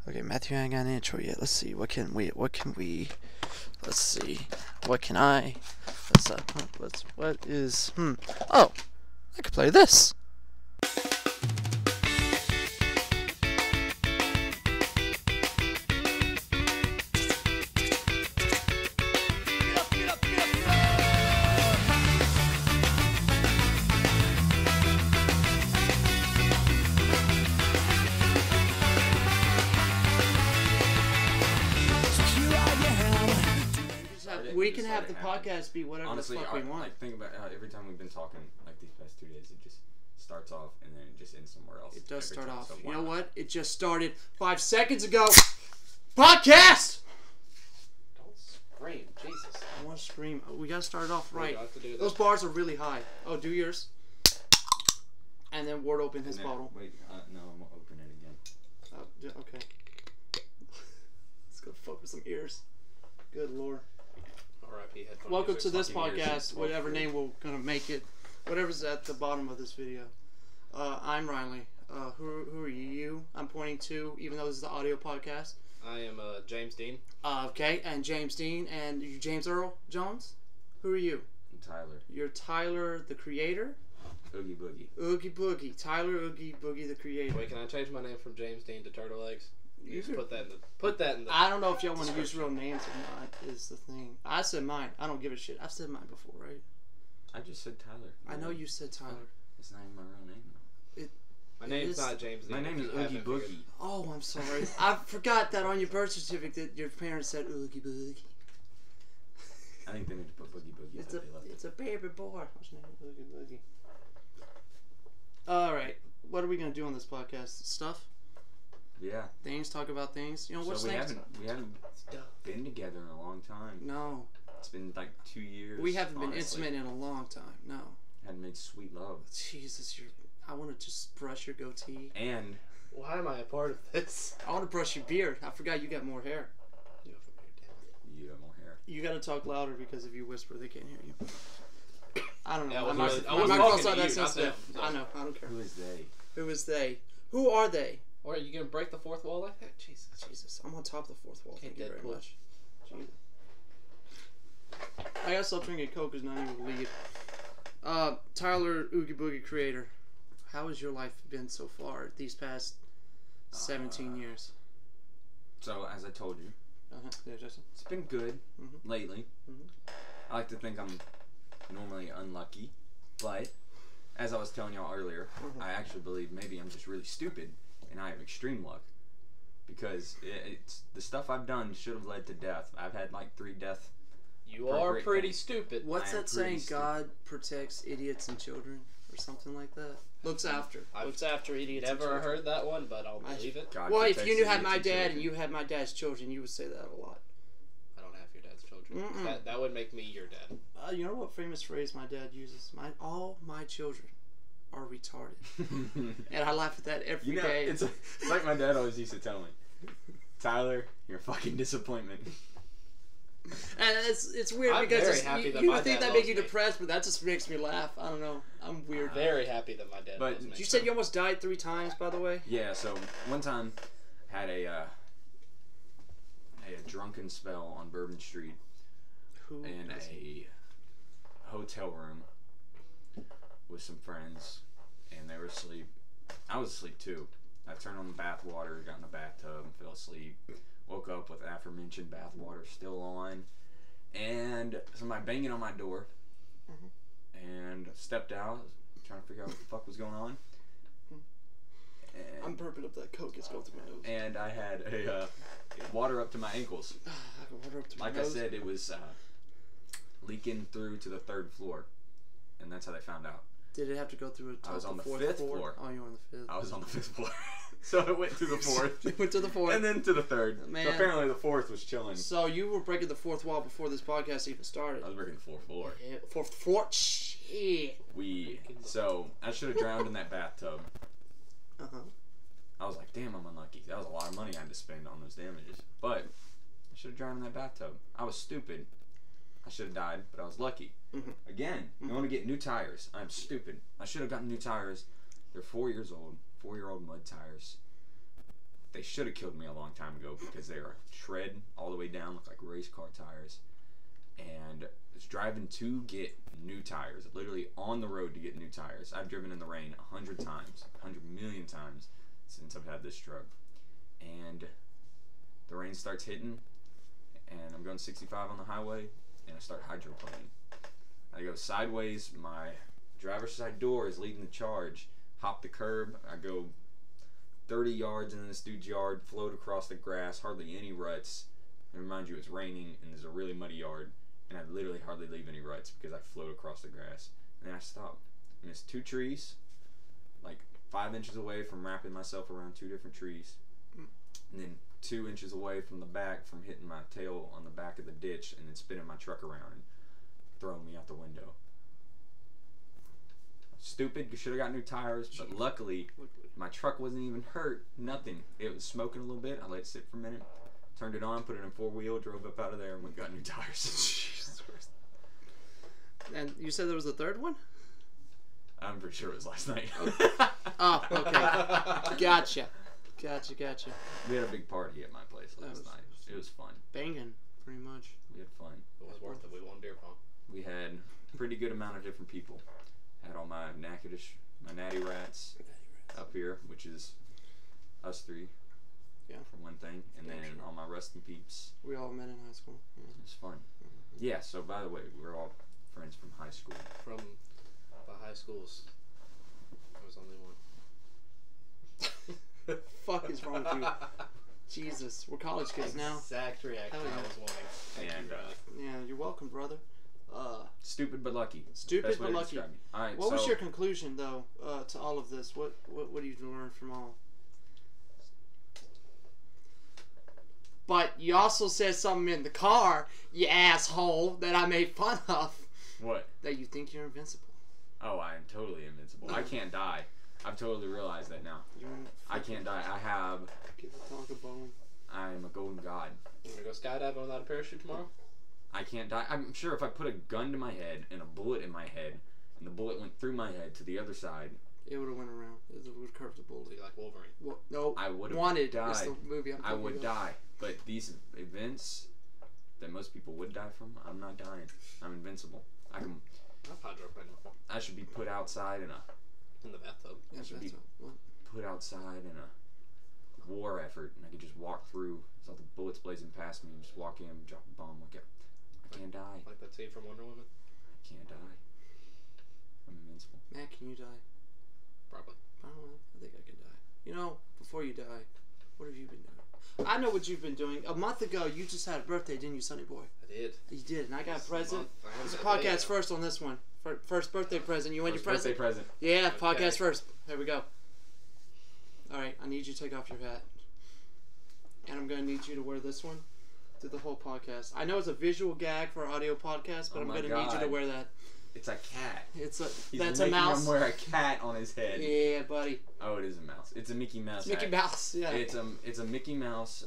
Okay, Matthew, I ain't got an intro yet. Let's see. Let's see. What can I? Oh, I could play this. We can have the podcast be whatever Honestly, the fuck we want. Like, think about how every time we've been talking, like these past 2 days, it just starts off and then it just ends somewhere else. It does start off. So you know what? It just started 5 seconds ago. Podcast! Don't scream, Jesus. I want to scream. We gotta start it off right. Have to do Those bars are really high. Oh, do yours. And then Ward open his bottle. Wait, no, I'm gonna open it again. Oh, yeah, okay. Let's go fuck with some ears. Good lord. R.I.P. headphone Welcome music. to this fucking ears. podcast, whatever name we're gonna make it, whatever's at the bottom of this video. I'm Riley. Who are you? I'm pointing to, even though this is the audio podcast. I am James Dean. Okay, and James Dean, and you James Earl Jones. Who are you? I'm Tyler. You're Tyler, the creator. Oogie Boogie. Oogie Boogie. Tyler Oogie Boogie, the creator. Wait, can I change my name from James Dean to Turtle Eggs? You Just could- put that in the. I don't know if y'all want to use real names or not. Is the thing. I said mine. I don't give a shit. I've said mine before, right? I just said Tyler. I know you said Tyler. It's not even my real name though. My name's is- not James Dean. My name is if you Oogie haven't figured. Boogie. Oh, I'm sorry. I forgot that on your birth certificate, your parents said Oogie Boogie. I think they need to put Boogie Boogie. It's I a thought they left it's a baby boy. What's his name? Oogie Boogie. All right. What are we gonna do on this podcast? Stuff, Yeah. things, talk about things. You know what's So we things? haven't been together in a long time. No, It's been like 2 years. we haven't been honestly. intimate in a long time. No. Hadn't made sweet love. Jesus, I want to just brush your goatee. And Why am I a part of this? I want to brush your beard. I forgot you got more hair. You have a weird damn. you have more hair. You gotta talk louder because if you whisper, they can't hear you. I don't know. Yeah, I My was mic- really- I my was microphone's talking not to that you, not sensitive. them. I know. I don't care. Who is they? Who is they? Who are they? Or are you gonna break the fourth wall like that? Jesus. Jesus, I'm on top of the fourth wall. Okay, Thank you very Deadpool. much. Jesus. I gotta stop drinking Coke because not even lead. Tyler Oogie Boogie creator, how has your life been so far these past 17 years? So as I told you, Yeah, Justin. it's been good Mhm. lately. Mhm. I like to think I'm normally unlucky, but as I was telling y'all earlier, Mhm. I actually believe maybe I'm just really stupid and I have extreme luck because it's the stuff I've done should have led to death. I've had like 3 deaths. You For a are great pretty thing. stupid. What's I am that saying? pretty stupid. God protects idiots and children, or something like that. Looks after idiots. and Never children. heard that one, but I'll I- believe it. God Well, if protects you knew had idiots my and dad children. and you had my dad's children, you would say that a lot. I don't have your dad's children. Mm-mm. That would make me your dad. You know what famous phrase my dad uses? All my children are retarded, and I laugh at that every day. It's like my dad always used to tell me, Tyler, you're a fucking disappointment. And it's weird I'm because very it's, happy you, that you my would think dad that make loves you me. depressed, but that just makes me laugh. I don't know. I'm weird. Very happy that my dad But loves me. You said you almost died 3 times, by the way. Yeah, so one time had a drunken spell on Bourbon Street Who? in is he? a hotel room with some friends, and they were asleep. I was asleep too. I turned on the bath water, got in the bathtub, and fell asleep. Woke up with aforementioned bath water still on, and somebody banging on my door, and stepped out, trying to figure out what the fuck was going on. I'm And, burping up that Coke. It's going through my nose. and I had a water up to my ankles. I can water up to my Like nose. I said, it was leaking through to the 3rd floor, and that's how they found out. Did it have to go through a I was top on of the 4th 5th floor? floor. Oh, you were on the 5th. I was on the 5th floor, so it went to the 4th, It went to the 4th. and then to the 3rd. Man. So apparently the 4th was chilling. So you were breaking the 4th wall before this podcast even started. I was breaking the 4th floor. Yeah, 4th floor. Shit. So I should have drowned in that bathtub. Uh huh. I was like, damn, I'm unlucky. That was a lot of money I had to spend on those damages. But I should have drowned in that bathtub. I was stupid. I should have died, but I was lucky. Mhm. Again, going to get new tires. I'm stupid. I should have gotten new tires. They're 4 years old. 4-year-old mud tires. they should have killed me a long time ago because they are tread all the way down, look like race car tires. And I was driving to get new tires, literally on the road to get new tires. I've driven in the rain 100 times, 100 million times since I've had this truck. And the rain starts hitting, and I'm going 65 on the highway, and I start hydroplaning. I go sideways, my driver's side door is leading the charge, hop the curb, I go 30 yards in this dude's yard, float across the grass, hardly any ruts. And remind you, it's raining, and there's a really muddy yard, and I literally hardly leave any ruts because I float across the grass. And then I stop. And it's 2 trees, like 5 inches away from wrapping myself around 2 different trees. And then 2 inches away from the back from hitting my tail on the back of the ditch and then spinning my truck around and throwing me out the window. Stupid, you should have got new tires, but luckily my truck wasn't even hurt, nothing. It was smoking a little bit, I let it sit for a minute, turned it on, put it in 4-wheel, drove up out of there and went got new tires. Jesus Christ. And you said there was a third one? I'm pretty sure it was last night. Oh, okay. Gotcha. We had a big party at my place last night. It was fun. Banging, pretty much. We had fun. It was worth it. We won beer pong. We had a pretty good amount of different people. Had all my natty rats up here, which is us 3. Yeah. For one thing. And then all my rusting peeps. We all met in high school. Yeah. It was fun. Yeah, so by the way, we're all friends from high school. From the high schools, there was only one. Fuck is wrong with you? Jesus, we're college kids now. Exact reaction Hell yeah. I was wanting. Thank And, you, Riley. Yeah, you're welcome, brother. Stupid but lucky. Stupid Best way but to lucky. describe me. All right, What was your conclusion, though, to all of this? What did you learn from all? But you also said something in the car, you asshole, that I made fun of. What? That you think you're invincible. Oh, I am totally invincible. I can't die. I've totally realized that now. I can't die. Give a dog a bone. I'm a golden god. You gonna go skydiving without a parachute tomorrow? I can't die. I'm sure if I put a gun to my head and a bullet in my head, and the bullet went through my head to the other side, It would have went around. It would have curved the bullet. So you like Wolverine? Well, no, I would have Wanted died. is the movie I'm I talking would about. die. But these events that most people would die from, I'm not dying. I'm invincible. I've hydroplaned before. I should be put outside in In the bathtub. Yeah, should that's be- what? put outside in a war effort, and I could just walk through. Saw the bullets blazing past me, and just walk in, drop a bomb. Look at, I can't die. Like that scene from Wonder Woman? I can't die. I'm invincible. Matt, can you die? Probably. I don't know. I think I can die. You know, before you die, what have you been doing? I know what you've been doing. A month ago, you just had a birthday, didn't you, Sonny Boy? I did. You did, and I got a present. It's a It's podcast first on this one. First birthday present. You want your First birthday present? present. Yeah, Okay. podcast first. Here we go. All right, I need you to take off your hat. And I'm going to need you to wear this one through the whole podcast. I know it's a visual gag for our audio podcast, but Oh I'm my going to need you to God. wear that. It's a cat. That's He's a making mouse. him wear a cat on his head. Yeah, buddy. Oh, it is a mouse. It's a Mickey Mouse. It's Mickey hat. Mouse. Yeah. It's a Mickey Mouse,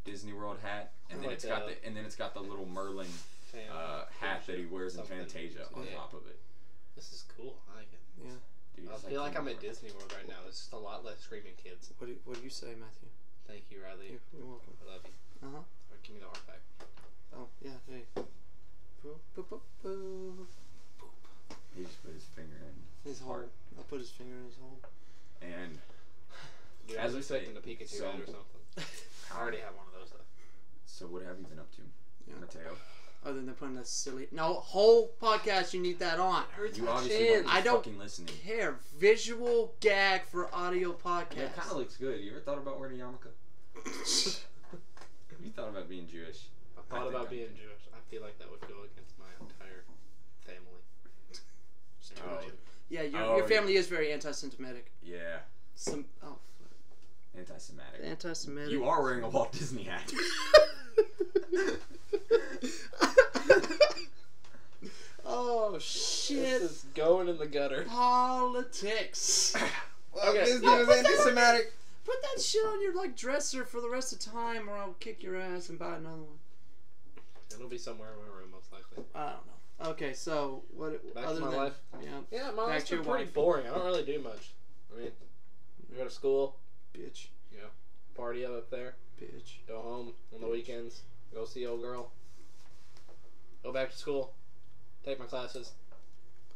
Disney World hat, and then Like it's got the little Merlin hat that he wears in Something. Fantasia on Yeah. top of it. This is cool. I like it. Yeah. Dude, I it's feel like I'm at Kingdom Disney World right now. It's just a lot less screaming kids. What do you say, Matthew? Thank you, Riley. You're welcome. I love you. Uh-huh. Or give me the heart back. Oh, yeah. Hey. Boop, boop, boop, boop. Hearts. He just put his finger in His hole. heart. I put his finger in his hole. And Dude, As I we was say, expecting a Pikachu so- head or something. I already have one of those though. so what have you been up to, Yeah. Mateo? Other than putting that silly... No, whole podcast, you need that on. You obviously chin. weren't I don't fucking listening. care. Visual gag for audio podcast. Yeah, it kind of looks good. You ever thought about wearing a yarmulke? Have you thought about being Jewish? I thought think about I being could. Jewish. I feel like that would go against my entire family. Oh, Yeah, your Oh, family is very anti-Semitic. yeah. Anti-Semitic. Anti-Semitic. You are wearing a Walt Disney hat. Oh, This shit. is going in the gutter. Politics. Okay. Disney No, was put that- anti-Semitic. Put that shit on your dresser for the rest of the time, or I'll kick your ass and buy another one. It'll be somewhere in my room, most likely. I don't know. Okay, so what? Back to other my than life. yeah, Yeah, my Back life's to been your pretty wife. boring. I don't really do much. I mean, I go to school, Bitch. Party up there. Bitch. Go home on the weekends. Go see old girl. Go back to school. Take my classes.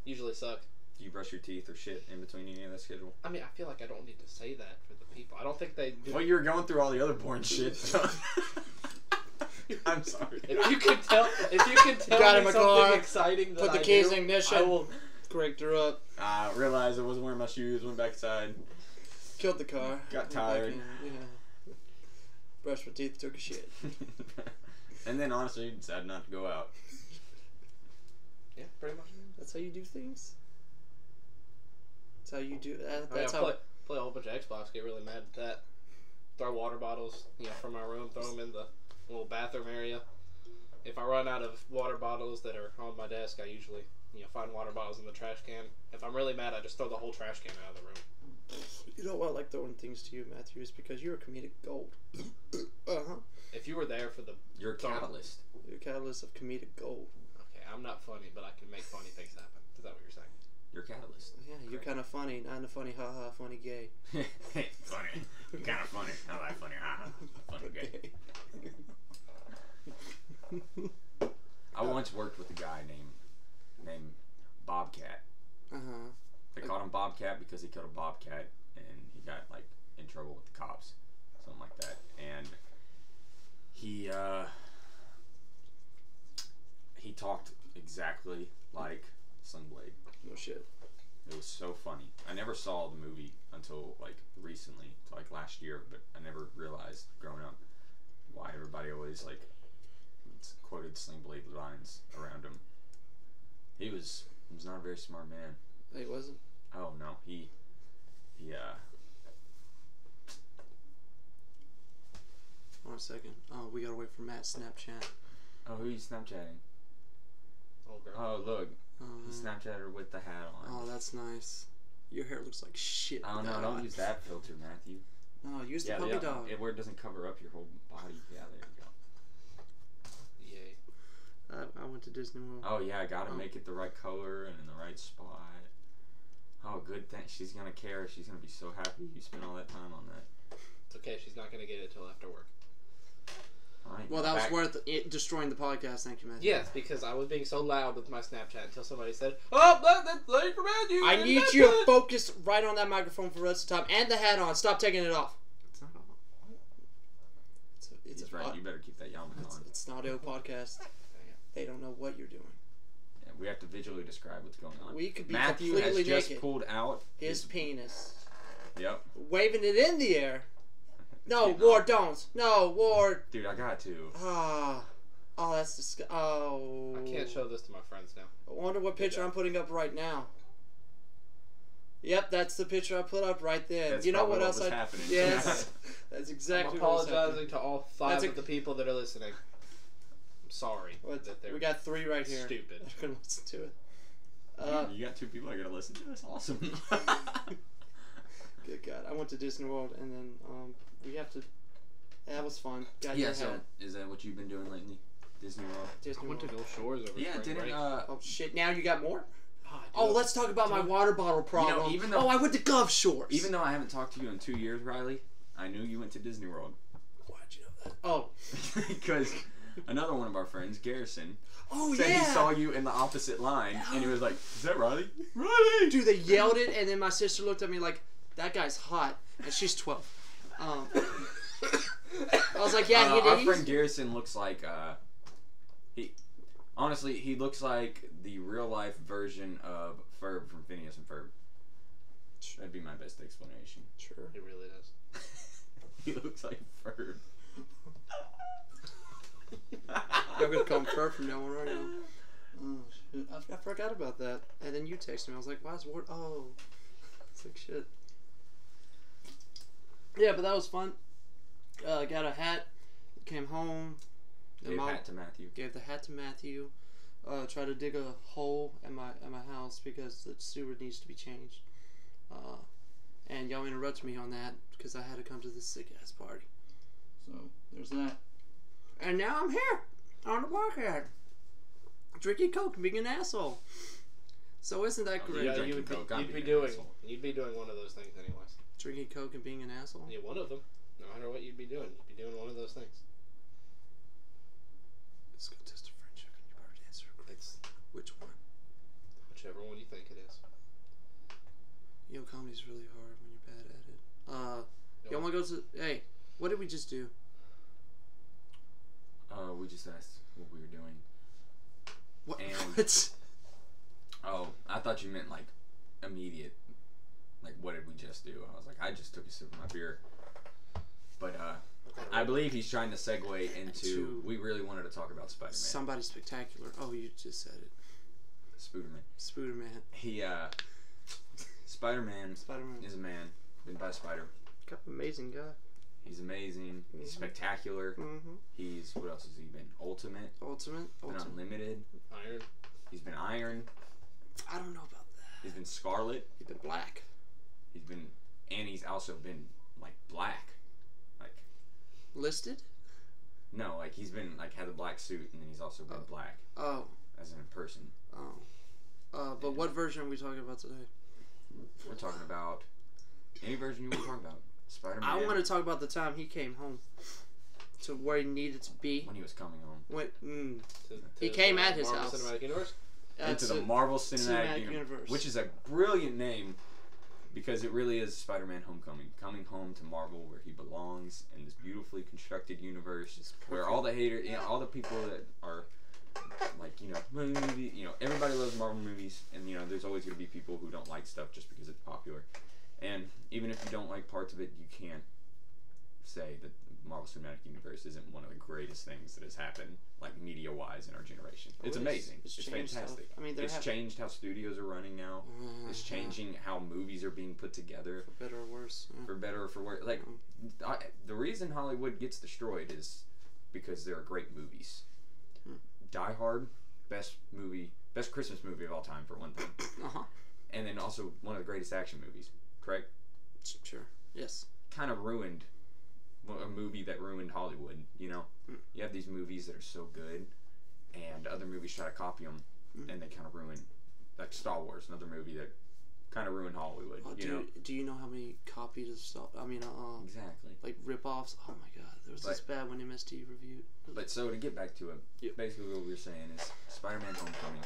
Usually suck. Do you brush your teeth or shit in between any of that schedule? I mean, I feel like I don't need to say that for the people. I don't think they do. Well, you were going through all the other boring shit. I'm sorry. If you can tell Got me in my something car, exciting that put the I keys do, in ignition. I will. Cranked her up. I realized I wasn't wearing my shoes. Went back inside. Killed the car. Got Went tired. back in, yeah. Brushed my teeth. Took a shit. And then honestly, decided not to go out. Yeah, pretty much. That's how you do things. That's how you do. That's I how. play a whole bunch of Xbox. Get really mad at that. Throw water bottles, from my room. Throw them in the little bathroom area. If I run out of water bottles that are on my desk, I usually find water bottles in the trash can. If I'm really mad, I just throw the whole trash can out of the room. You know why I like throwing things to you, Matthew, is because you're a comedic gold. If you were there for the... You're a catalyst. You're a catalyst of comedic gold. Okay, I'm not funny, but I can make funny things happen. Is that what you're saying? You're a catalyst. Yeah, you're kind of funny. Not in a funny, haha, funny gay. Funny. You're kind of funny. I like funny. Funny gay. I once worked with a guy named Bobcat. Uh-huh. They called him Bobcat because he killed a bobcat and he got in trouble with the cops, something like that. And he talked exactly like Sling Blade. No shit. It was so funny. I never saw the movie until recently, until last year, but I never realized growing up why everybody always quoted Sling Blade lines around him. He was not a very smart man. He wasn't? Oh no, he One second. Oh, we gotta wait for Matt's Snapchat. Oh, who are you Snapchatting? Oh, girl. Oh, look. He Snapchatted her with the hat on. Oh, that's nice. Your hair looks like shit. Oh no, don't use that filter, Matthew. No, use the puppy dog. Where it doesn't cover up your whole body. Yeah, there you go. Yay. I went to Disney World. Oh yeah, I gotta make it the right color and in the right spot. Oh, good thing. She's gonna care. She's gonna be so happy you spent all that time on that. It's okay. She's not gonna get it till after work. Right, Well, that was worth it destroying the podcast. Thank you, Matthew. Yes, because I was being so loud with my Snapchat until somebody said, "Oh, that's late for Matthew." I need you to focus right on that microphone for the rest of the time, and the hat on. Stop taking it off. It's not all. It's right. You better keep that yarmulke on. It's an audio podcast. They don't know what you're doing. Yeah, we have to visually describe what's going on. We could be Matthew completely has just naked. Pulled out His penis. Yep. Waving it in the air. No, Ward, don't. No, Ward. Dude, I got to. Oh, that's disgusting. Oh. I can't show this to my friends now. I wonder what picture I'm putting up right now. Yep, that's the picture I put up right there. That's you know what was else happening. Yes, that's exactly I'm what was happening. apologizing to all five of the people that are listening. I'm sorry that they're We got 3 right here. stupid. I'm gonna listen to it. You got 2 people that are gonna listen to this. Awesome. Good God, I went to Disney World and then we have to. That was fun. Got Yeah. your So hat. is that what you've been doing lately? Disney World. Disney I went to World. Gulf Shores over Yeah, spring didn't break. Oh shit! Now you got more. I Oh, do. let's talk about my water bottle problem. even though- I went to Gulf Shores. Even though I haven't talked to you in 2 years, Riley, I knew you went to Disney World. Why'd you know that? Oh. Because another one of our friends, Garrison, Oh said yeah. he saw you in the opposite line, and he was like, "Is that Riley? Riley!" Dude, they yelled it, and then my sister looked at me like, "That guy's hot," and she's 12. I was like, "Yeah, Our he's." friend Garrison looks like he looks like the real life version of Ferb from Phineas and Ferb. That'd be my best explanation. Sure. It really does. He looks like Ferb. You're gonna call him Fur from now on, right now. Oh shit! I forgot about that. And then you texted me. I was like, "Why is Ward?" Oh, it's like shit. Yeah, but that was fun. Got a hat. Came home. Gave hat to Matthew. Gave the hat to Matthew. Tried to dig a hole at my house because the sewer needs to be changed. And y'all interrupted me on that because I had to come to this sick ass party. So there's that. And now I'm here on the podcast, drinking Coke, and being an asshole. So isn't that great? Yeah, drinking you'd Coke, I'm be being an doing asshole. one of those things anyways. Drinking Coke and being an asshole? Yeah, one of them. No matter what you'd be doing one of those things. It's a good test of friendship, and you better answer which one? Whichever one you think it is. Yo, comedy's really hard when you're bad at it. Y'all want to go to... Hey, what did we just do? We just asked what we were doing. What? And, What? Oh, I thought you meant like immediate. Like, what did we just do? I was like, I just took a sip of my beer. But I believe he's trying to segue into. We really wanted to talk about Spider-Man. Somebody spectacular. Oh, you just said it. Spooderman. He Spider-Man is a man bitten by a spider. Amazing guy. He's amazing. He's spectacular. Mm-hmm. He's, what else has he been? Ultimate. Been Unlimited. Iron. He's been Iron. I don't know about that. He's been Scarlet. He's been Black. And he's also been like Black. Like listed? No, like he's been like had a black suit and then he's also been black. Oh. As in a person. Oh. But what version are we talking about today? We're talking about any version you want to talk about. Spider-Man. I want to talk about the time he came home to where he needed to be. When he was coming home. He came at his Marvel house. Cinematic Universe? Into the Marvel Cinematic Universe. Which is a brilliant name because it really is Spider-Man Homecoming. Coming home to Marvel where he belongs in this beautifully constructed universe where all the haters, all the people that are like, everybody loves Marvel movies and, there's always going to be people who don't like stuff just because it's popular. And even if you don't like parts of it, you can't say that the Marvel Cinematic Universe isn't one of the greatest things that has happened, like media-wise, in our generation. It's amazing. It's fantastic. Stuff. I mean, it's changed how studios are running now. It's changing how movies are being put together. For better or worse. Yeah. For better or for worse. Like, the reason Hollywood gets destroyed is because there are great movies. Die Hard, best Christmas movie of all time, for one thing. And then also one of the greatest action movies. Correct? Sure. Yes. Kind of ruined a movie that ruined Hollywood, You have these movies that are so good, and other movies try to copy them, and they kind of ruin, like Star Wars, another movie that kind of ruined Hollywood, Do you know how many copies of Star... exactly. Like rip-offs? Oh my god, there was this bad one MST reviewed. But so, to get back to it, basically what we were saying is Spider-Man Homecoming.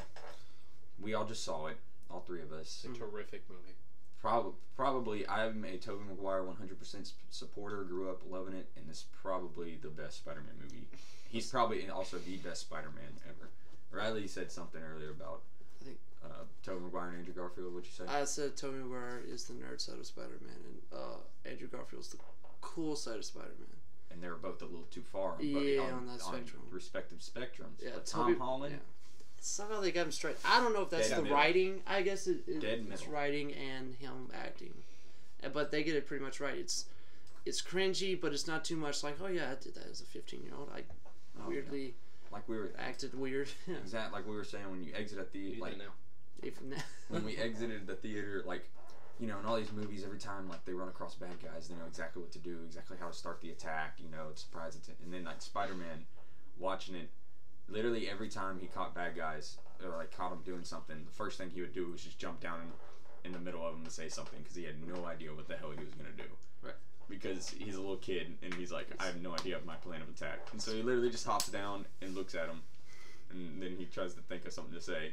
We all just saw it, all three of us. It's a terrific movie. Probably, I'm a Tobey Maguire 100% supporter. Grew up loving it, and it's probably the best Spider-Man movie. He's probably also the best Spider-Man ever. Riley said something earlier about Tobey Maguire and Andrew Garfield. What'd you say? I said Tobey Maguire is the nerd side of Spider-Man, and Andrew Garfield's the cool side of Spider-Man. And they were both a little too far. On that spectrum. On respective spectrums. Yeah, but Tom Holland. Yeah. Somehow they got him straight. I don't know if that's writing. I guess it's writing and him acting, but they get it pretty much right. It's cringy, but it's not too much like, oh yeah, I did that as a 15-year-old. I weirdly acted weird. Exactly, like we were saying when you exit a theater. Like even now. When we exited the theater, like in all these movies, every time like they run across bad guys, they know exactly what to do, exactly how to start the attack. It's surprise attack, and then like Spider-Man, watching it. Literally every time he caught bad guys or like caught them doing something, the first thing he would do was just jump down in the middle of them and say something because he had no idea what the hell he was gonna do. Right. Because he's a little kid and he's like, I have no idea of my plan of attack, and so he literally just hops down and looks at him, and then he tries to think of something to say.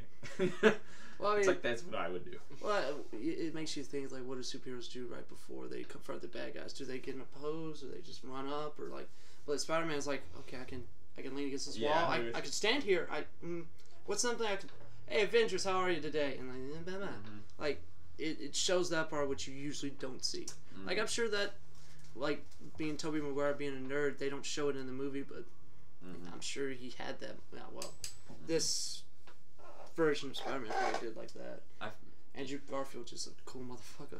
Well, it's like that's what I would do. Well, it makes you think like, what do superheroes do right before they confront the bad guys? Do they get in a pose, or they just run up, or like? But Spider-Man's like, okay, I can lean against this wall. I can stand here. What's something I can... Hey, Avengers, how are you today? And like, it shows that part which you usually don't see. Like, I'm sure that, like, being Tobey Maguire, being a nerd, they don't show it in the movie, but I'm sure he had that. This version of Spider-Man probably did like that. Andrew Garfield just a cool motherfucker.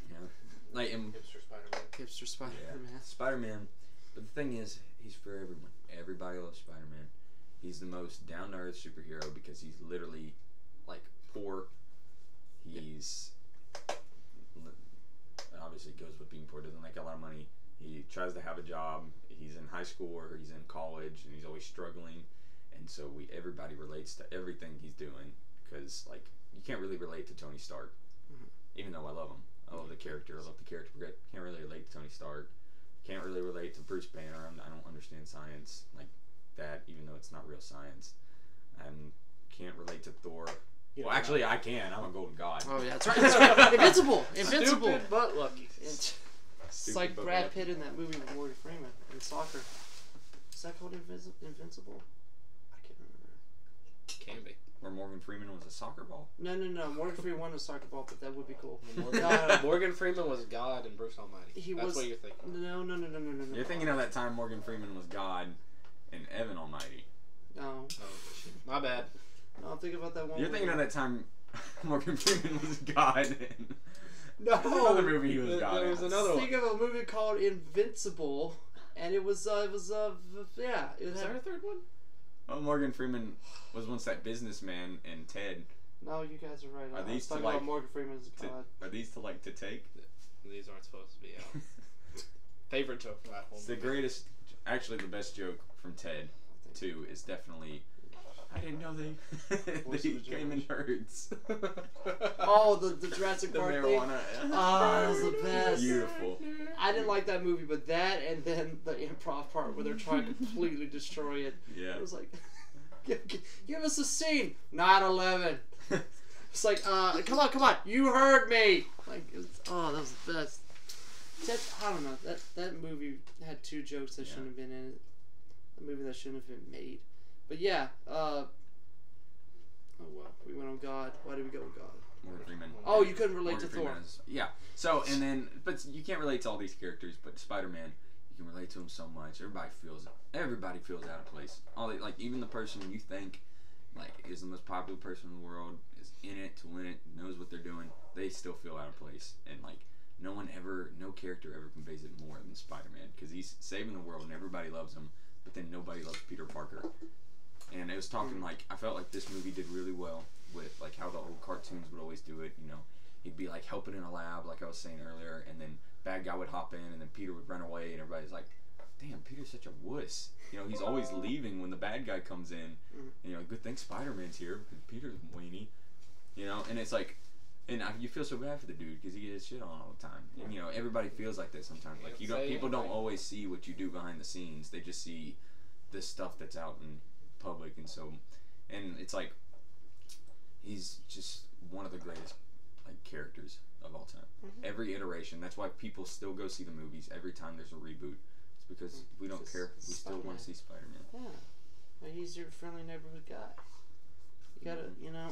Yeah. Like, Hipster Spider-Man. Hipster Spider-Man. Yeah. Spider-Man. But the thing is, he's for everyone. Everybody loves Spider-Man. He's the most down-to-earth superhero because he's literally, like, poor. He's... Obviously goes with being poor. Doesn't make a lot of money. He tries to have a job. He's in high school or he's in college, and he's always struggling. And so everybody relates to everything he's doing because, like, you can't really relate to Tony Stark. Even though I love him. I love the character. I love the character. Can't really relate to Tony Stark. Can't really relate to Bruce Banner. I don't understand science like that, even though it's not real science. And can't relate to Thor. Well, actually, I can. I'm a golden god. Oh yeah, that's right. That's right. Invincible. Stupid but lucky. It's like Brad Pitt in that movie with Morgan Freeman in soccer. Is that called Invincible? I can't remember. Can be. Where Morgan Freeman was a soccer ball? No. Morgan Freeman won a soccer ball, but that would be cool. Morgan Freeman was God and Bruce Almighty. That's what you're thinking. No. You're thinking of that time Morgan Freeman was God and Evan Almighty. No. Oh, my bad. No, I'm thinking about that one. You're thinking of that time Morgan Freeman was God and No. another movie he was God. There was another one. Think of a movie called Invincible, and it was yeah. Is there a third one? Oh, Morgan Freeman was once that businessman in Ted. No, you guys are right. Are I these was talking to, like, about Morgan Freeman as God. Are these to take? These aren't supposed to be out. Favorite joke from that whole It's the movie. greatest, actually the best joke from Ted 2 is definitely, I didn't know they came in herds. Oh, the Jurassic The Park marijuana. thing. Oh, that was the best. Beautiful. I didn't like that movie, but that and then the improv part where they're trying to completely destroy it. Yeah. It was like, give us a scene. 9/11. It's like, come on, you heard me. Like, it was, that was the best. I don't know. That movie had 2 jokes that shouldn't have been in it. A movie that shouldn't have been made. But yeah. Oh well, we went on God. Why did we go with God? Morgan Freeman. Oh, you couldn't relate Morgan to Freeman Thor. Yeah. So, and then, but you can't relate to all these characters, but Spider-Man, you can relate to him so much. Everybody feels out of place. Like, even the person you think, like, is the most popular person in the world, is in it to win it, knows what they're doing, they still feel out of place. And, like, no character ever conveys it more than Spider-Man, because he's saving the world and everybody loves him, but then nobody loves Peter Parker. And it was talking like, I felt like this movie did really well with like how the old cartoons would always do it. You know, he'd be like helping in a lab, like I was saying earlier, and then bad guy would hop in, and then Peter would run away, and everybody's like, damn, Peter's such a wuss. You know, he's always leaving when the bad guy comes in. And, you know, good thing Spider-Man's here because Peter's a weenie. You know, and it's like, and you feel so bad for the dude because he gets shit on all the time. And, you know, everybody feels like that sometimes. Like, people don't always see what you do behind the scenes. They just see the stuff that's out in public, and so, and it's like, he's just one of the greatest, like, characters of all time. Every iteration. That's why people still go see the movies every time there's a reboot. It's because we don't care. We still want to see Spider-Man. Yeah. He's your friendly neighborhood guy. You gotta, you know.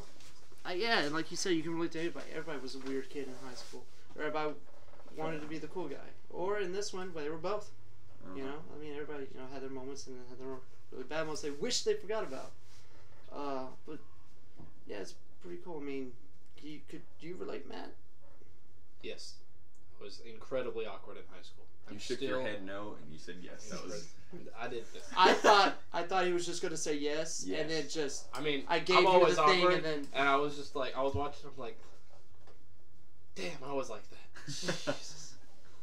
Yeah, and like you said, you can relate to everybody. Everybody was a weird kid in high school. Everybody wanted to be the cool guy. Or in this one, they were both. You know, I mean, everybody, you know, had their moments and then had their really bad moments they wish they forgot about. But yeah, it's pretty cool. I mean, do you relate, Matt? Yes, I was incredibly awkward in high school. You shook your head no, and you said yes. That was. I did this. I thought he was just gonna say yes, and then just. I mean, I gave I'm you always the awkward, thing, and then. And I was just like, I was watching. I'm like, damn, I was like that. Jesus.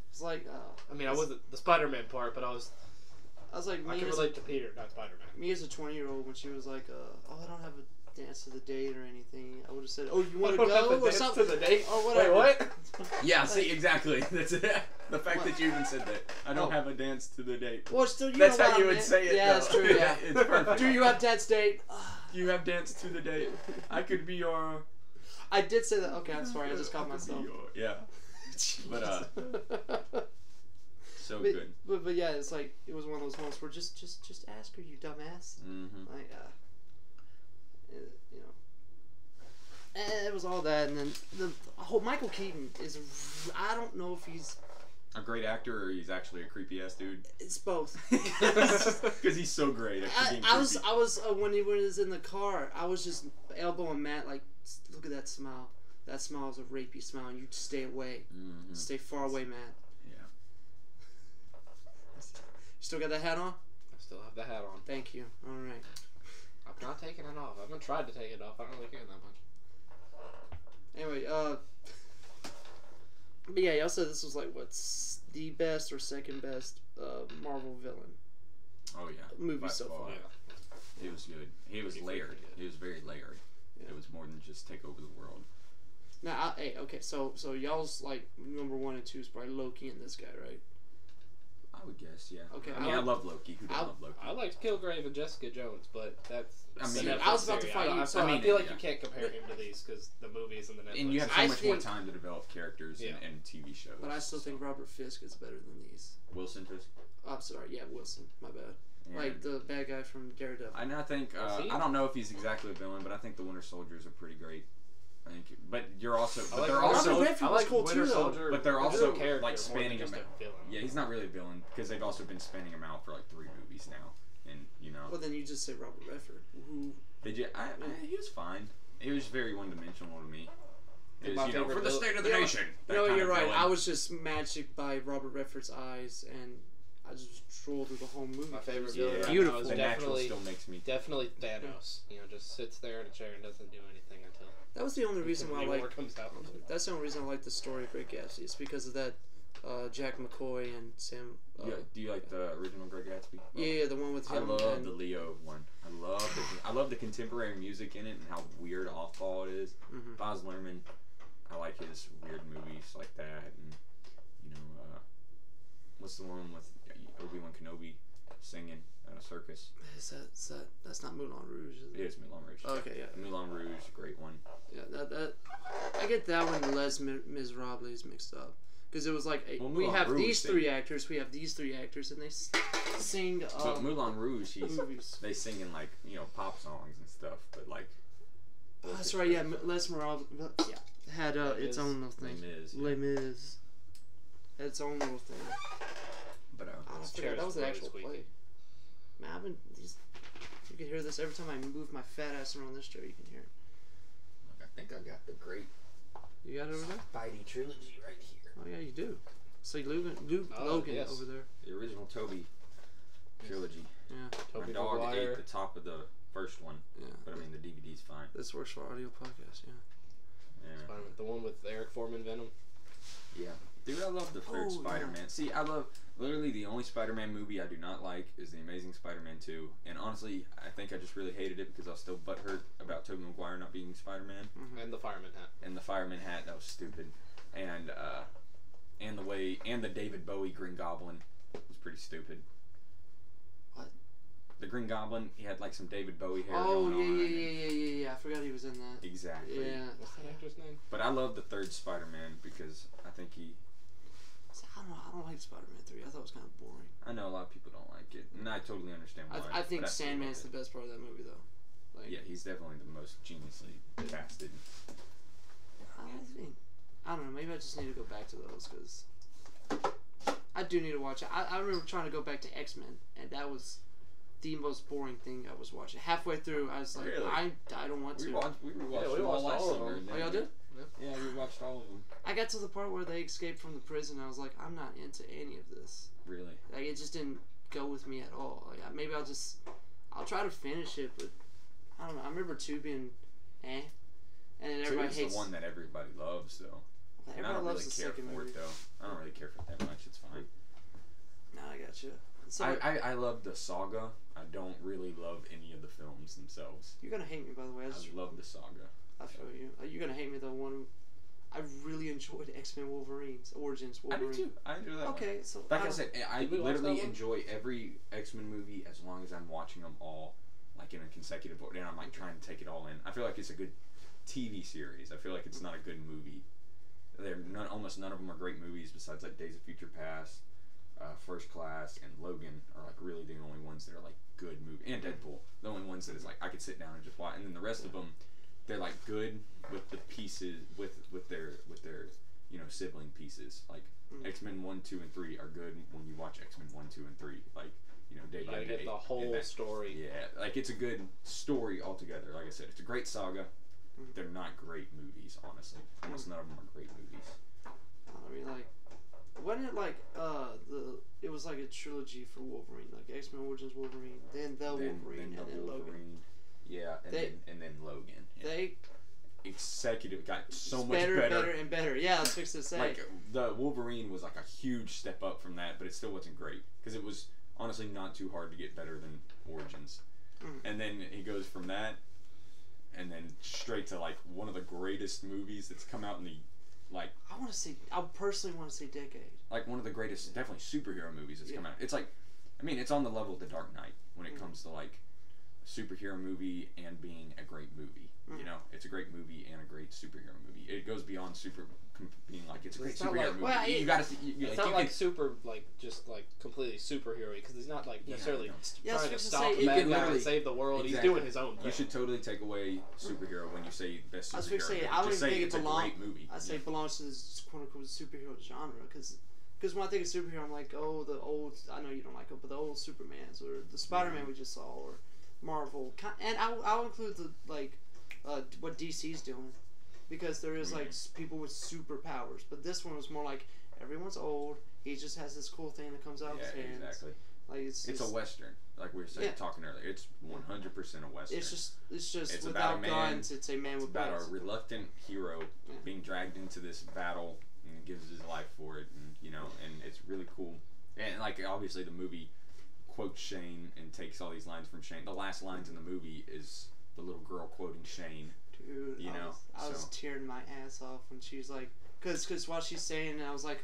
It's like. I mean, I wasn't the Spider-Man part, but I was like, I can relate to Peter, not Spider-Man. Me as a 20-year-old, when she was like, oh, I don't have a dance to the date or anything, I would have said, oh, you want to go or something? To the date? Or whatever. Wait, what? Yeah, see, exactly. That's it. The fact that you even said that. I don't have a dance to the date. Well, still, that's how you would say it. Yeah, that's true. Yeah, it's perfect. Do you have dance date? You have dance to the date. I could be your. I did say that. Okay, I'm sorry. I just caught myself. Yeah. But so good. But yeah, it's like it was one of those moments where just ask her, you dumbass. Like you know, and it was all that, and then the whole Michael Keaton is. I don't know if he's a great actor or he's actually a creepy ass dude. It's both. Because he's so great. I was when he was in the car, I was just elbowing Matt like, look at that smile. That smile is a rapey smile, and you stay away. Stay far away, Matt. Yeah. You still got that hat on? I still have the hat on. Thank you. All right. I'm not taking it off. I haven't tried to take it off. I don't really care that much. Anyway, but yeah, y'all said this was like what's the best or second best Marvel villain. Oh yeah. Movie so far. Yeah. It was good. He was layered. He was very layered. Yeah. It was more than just take over the world. Now, hey, okay, so y'all's like number 1 and 2 is probably Loki and this guy, right? I would guess, yeah. Okay, I love Loki. Who doesn't love Loki? I liked Kilgrave and Jessica Jones, but that's. I mean, the Netflix I was about to series. fight you, so I feel like yeah. you can't compare him to these because the movies and the Netflix. And you have so I much more think- time to develop characters and TV shows. But I still think Robert Fisk is better than these. Wilson Fisk. I'm sorry, yeah, Wilson. My bad. Yeah. Like the bad guy from Daredevil. I think I don't know if he's exactly a villain, but I think the Winter Soldiers are pretty great. I think, but you're also, but they're also, Robert Redford was cool Winter too, though. Soldier, but they're as also a character like more spanning than him. just a villain. Yeah, he's not really a villain because they've also been spanning him out for like 3 movies now, and you know. Well, then you just say Robert Redford. Who? Did you? He was fine. He was very one-dimensional to me. It My was, you know, favorite for the villain- state of the You know- nation. that No, kind you're of right. villain. I was just magic by Robert Redford's eyes, and I just strolled through the whole movie. My favorite Yeah, villain right beautiful. now is the natural definitely, still makes me. definitely Thanos. You know, just sits there in a chair and doesn't do anything until That was the only reason why I war like. comes out. That's the only reason I like the story of Great Gatsby. It's because of that Jack McCoy and Sam. Do you like the original Great Gatsby? Yeah, the one with I him. love and, the Leo one. I love the contemporary music in it and how weird off-ball it is. Mhm. Baz Luhrmann, I like his weird movies like that, and you know, what's the one with Obi-Wan Kenobi singing at a circus? That's not Moulin Rouge, is It it? is Moulin Rouge. Okay, yeah. Moulin Rouge, great one. Yeah, that I get that one Les Miserables mixed up. Because it was like, Well, we Moulin have Rouge, these 3 actors, we have these 3 actors, and they sing But Moulin Rouge, movies. they sing in like, you know, pop songs and stuff, but like. Oh, that's right, yeah, Les Miserables, yeah, had its own little Les thing. Mis. Les Mis. Had its own little thing. But Oh, I This forgot, chair that is was an really actual squeaky. play. Man, I've been, you can hear this every time I move my fat ass around this chair, you can hear it. I think I got the great You got it over there? Spidey trilogy right here. Oh yeah, you do. See Luke Oh, Logan yes. over there. The original Toby trilogy. Yeah, My Tobey dog Maguire. ate the top of the first one, yeah. but I mean the DVD's fine. This works for audio podcast, yeah. Yeah. The one with Eric Foreman Venom. Yeah. Dude, I love the third Oh, Spider-Man. yeah. See, I love literally the only Spider-Man movie I do not like is The Amazing Spider-Man 2. And honestly, I think I just really hated it because I was still butthurt about Tobey Maguire not being Spider-Man. And the fireman hat. And the fireman hat, that was stupid. And the David Bowie Green Goblin was pretty stupid. What? The Green Goblin, he had like some David Bowie hair Oh going on. yeah. I forgot he was in that. Exactly. Yeah. What's that actor's name? But I love the third Spider-Man because I think I don't like Spider-Man 3. I thought it was kind of boring. I know a lot of people don't like it, and I totally understand why. I think but still love Sandman's it. the best part of that movie, though. Like, Yeah, he's definitely the most geniusly casted. I don't know. Maybe I just need to go back to those because I do need to watch it. I remember trying to go back to X-Men, and that was the most boring thing I was watching. Halfway through, I was like, Really? I don't want to. We rewatched we them watched all last all of summer. them. Oh, y'all did? Yeah, we watched all of them. I got to the part where they escaped from the prison. And I was like, I'm not into any of this. Really? Like, it just didn't go with me at all. Like, maybe I'll try to finish it, but I don't know. I remember 2 being, and then Two everybody is hates. the one that everybody loves, though. And I Everybody don't loves really the care second for movie. it, though. I don't really care for it that much. It's fine. No, I got you. So I love the saga. I don't really love any of the films themselves. you're gonna hate me, by the way. I love the saga. I feel you. You're gonna hate me though. I really enjoyed X-Men Wolverine's Origins. Wolverine. I do too. I enjoy that one. Okay, so Like I said, I Did we watch literally that one? enjoy every X-Men movie as long as I'm watching them all, like in a consecutive order, and I'm like trying to take it all in. I feel like it's a good TV series. I feel like it's not a good movie. Almost none of them are great movies besides like Days of Future Past, First Class, and Logan are like really the only ones that are like good movie, and Deadpool, the only ones that is like I could sit down and just watch. And then the rest of them, they're like good with the pieces with their sibling pieces. Like X-Men 1, 2, and 3 are good when you watch X-Men 1, 2, and 3. Like day by You day. get the whole story. Yeah, like it's a good story altogether. Like I said, it's a great saga. They're not great movies, honestly. Almost none of them are great movies. I mean, like, wasn't it like it was like a trilogy for Wolverine, like X-Men Origins Wolverine, then Wolverine, and then Logan. Yeah, and then Logan. Yeah. They Executive got so much better, better. better, and better. Yeah, I was fixing to say. Like the Wolverine was like a huge step up from that, but it still wasn't great because it was honestly not too hard to get better than Origins. And then he goes from that and then straight to like one of the greatest movies that's come out in the I personally want to say decade. Like one of the greatest, definitely superhero movies that's come out. It's like, I mean, it's on the level of The Dark Knight when it comes to like a superhero movie and being a great movie. You know, it's a great movie and a great superhero movie. It goes beyond being like it's a great superhero movie. Well, you gotta see. It's not like super, like just like completely superhero because he's not like necessarily trying to stop the bad guy and save the world. Exactly. He's doing his own thing. You should totally take away superhero when you say best superhero. I was going to say, I don't even think it belongs. I say it belongs to this quote unquote superhero genre because when I think of superhero, I'm like, oh, the old. I know you don't like them, but the old Supermans or the Spider-Man we just saw or Marvel, and I'll include the like. What DC's doing, because there is like people with superpowers, but this one was more like everyone's old. He just has this cool thing that comes out of his hands. Exactly. Like it's a western, like we were saying talking earlier. It's 100% a western. It's just without guns. It's a man with guns. It's about a reluctant hero being dragged into this battle and gives his life for it, and and it's really cool. And like obviously the movie quotes Shane and takes all these lines from Shane. The last lines in the movie is the little girl quoting Shane. Dude, I was tearing my ass off when she's like, cause while she's saying it, I was like,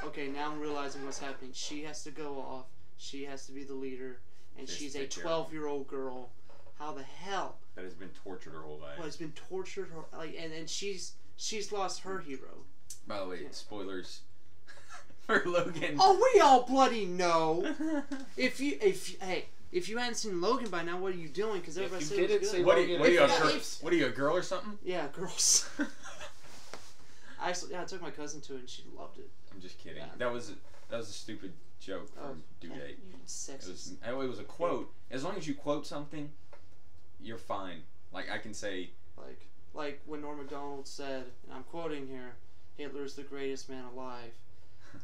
okay, now I'm realizing what's happening. She has to go off. She has to be the leader, and she's a 12-year-old girl. How the hell? That has been tortured her whole life. Well, it's been tortured her and she's lost her hero. By the way, spoilers for Logan. Oh, we all bloody know. If you hadn't seen Logan by now, what are you doing? Because everybody said it was good. What are you, a girl or something? Yeah, girls. I took my cousin to it and she loved it. I'm just kidding. Yeah. That was a stupid joke from Due Date. Sexist. It was a quote. As long as you quote something, you're fine. Like I can say. Like when Norm Macdonald said, and I'm quoting here, Hitler's the greatest man alive.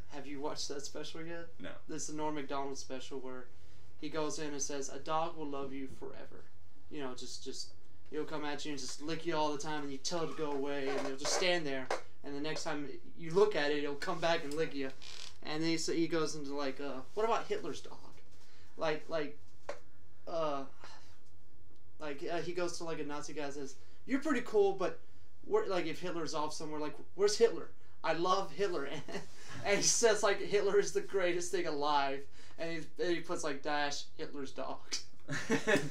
Have you watched that special yet? No. This is a Norm Macdonald special where he goes in and says, a dog will love you forever. Just he'll come at you and just lick you all the time, and you tell it to go away, and he'll just stand there. And the next time you look at it, he'll come back and lick you. And then he goes into like, what about Hitler's dog? He goes to like a Nazi guy and says, you're pretty cool, but like if Hitler's off somewhere, like where's Hitler? I love Hitler, and he says like Hitler is the greatest thing alive. And he puts like dash Hitler's dog.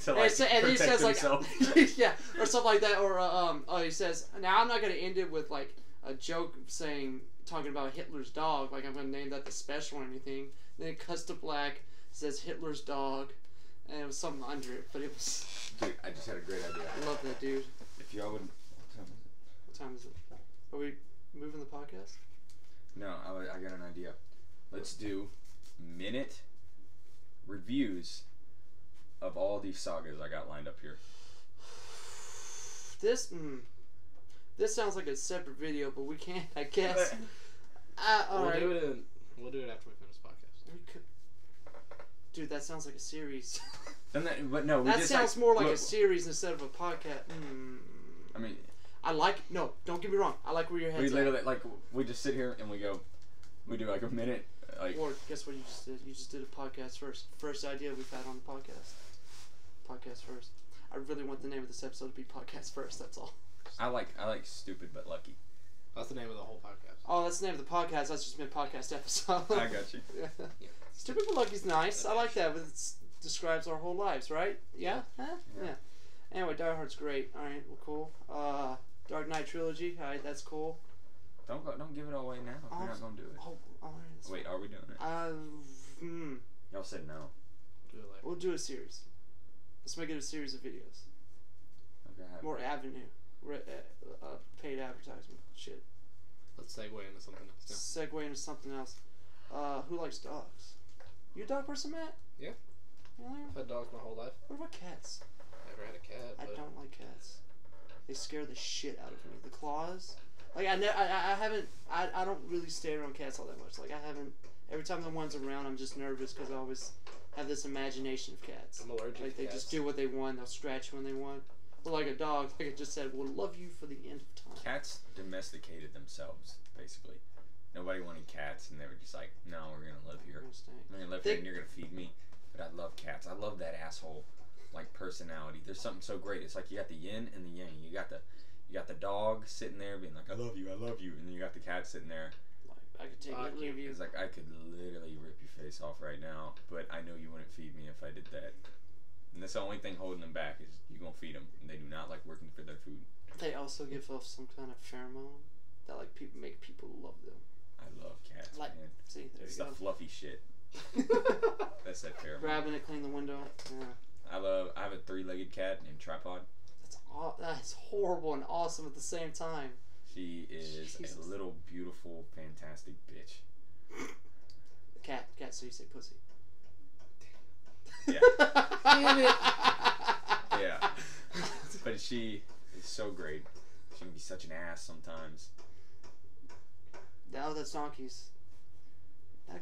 To like and he says himself. Like yeah, or something like that. Or he says, now I'm not gonna end it with like a joke talking about Hitler's dog, like I'm gonna name that the special or anything. Then it cuts to black, says Hitler's dog, and it was something under it, but it was. Dude, I just had a great idea. I love that, dude. If y'all would, what time is it? Are we moving the podcast? No, I got an idea. Let's do minute reviews of all these sagas I got lined up here. This sounds like a separate video, but we can't, I guess. We'll do it after we finish the podcast. We could, dude. That sounds like a series. But no, that sounds more like a series instead of a podcast. I mean, no. Don't get me wrong. I like where your head's at. Like we just sit here and we do like a minute. Or guess what you just did? You just did a podcast first. First idea we've had on the podcast. Podcast first. I really want the name of this episode to be Podcast First. That's all. I like Stupid but Lucky. That's the name of the whole podcast. Oh, that's the name of the podcast. That's just been podcast episode. I got you. Yeah. Stupid but Lucky's nice. I like that. But it describes our whole lives, right? Yeah. Yeah. Anyway, Die Hard's great. All right, well, cool. Dark Knight trilogy. All right, that's cool. Don't give it all away now. We're not gonna do it. Oh, all right. Wait, are we doing it? Y'all said no. Do it later. We'll do a series. Let's make it a series of videos. Okay. More avenue. Paid advertisement. Shit. Let's segue into something else. Who likes dogs? You a dog person, Matt? Yeah. I've had dogs my whole life. What about cats? Never had a cat. I don't like cats. They scare the shit out of me. The claws. Like I don't really stay around cats all that much. Like I haven't. Every time the one's around, I'm just nervous because I always have this imagination of cats. I'm allergic to cats. Like they just do what they want. They'll scratch when they want. But like a dog, like I just said, will love you for the end of time. Cats domesticated themselves, basically. Nobody wanted cats, and they were just like, no, we're gonna live here. I'm gonna live here, and you're gonna feed me. But I love cats. I love that asshole like personality. There's something so great. It's like you got the yin and the yang. You got the dog sitting there being like, I love you, and then you got the cat sitting there. Like, I could take it, leave you. It's like, I could literally rip your face off right now, but I know you wouldn't feed me if I did that. And that's the only thing holding them back is you gonna feed them, and they do not like working for their food. They also give off some kind of pheromone that like make people love them. I love cats, like, man. See, there It's you the go. fluffy shit. That's that pheromone. Grabbing it, clean the window. Yeah. I have a 3-legged cat named Tripod. That's horrible and awesome at the same time. She is Jesus. a little beautiful, fantastic bitch. Cat, so you say pussy. Yeah. Damn it. Yeah. But she is so great. She can be such an ass sometimes. No, that's donkeys.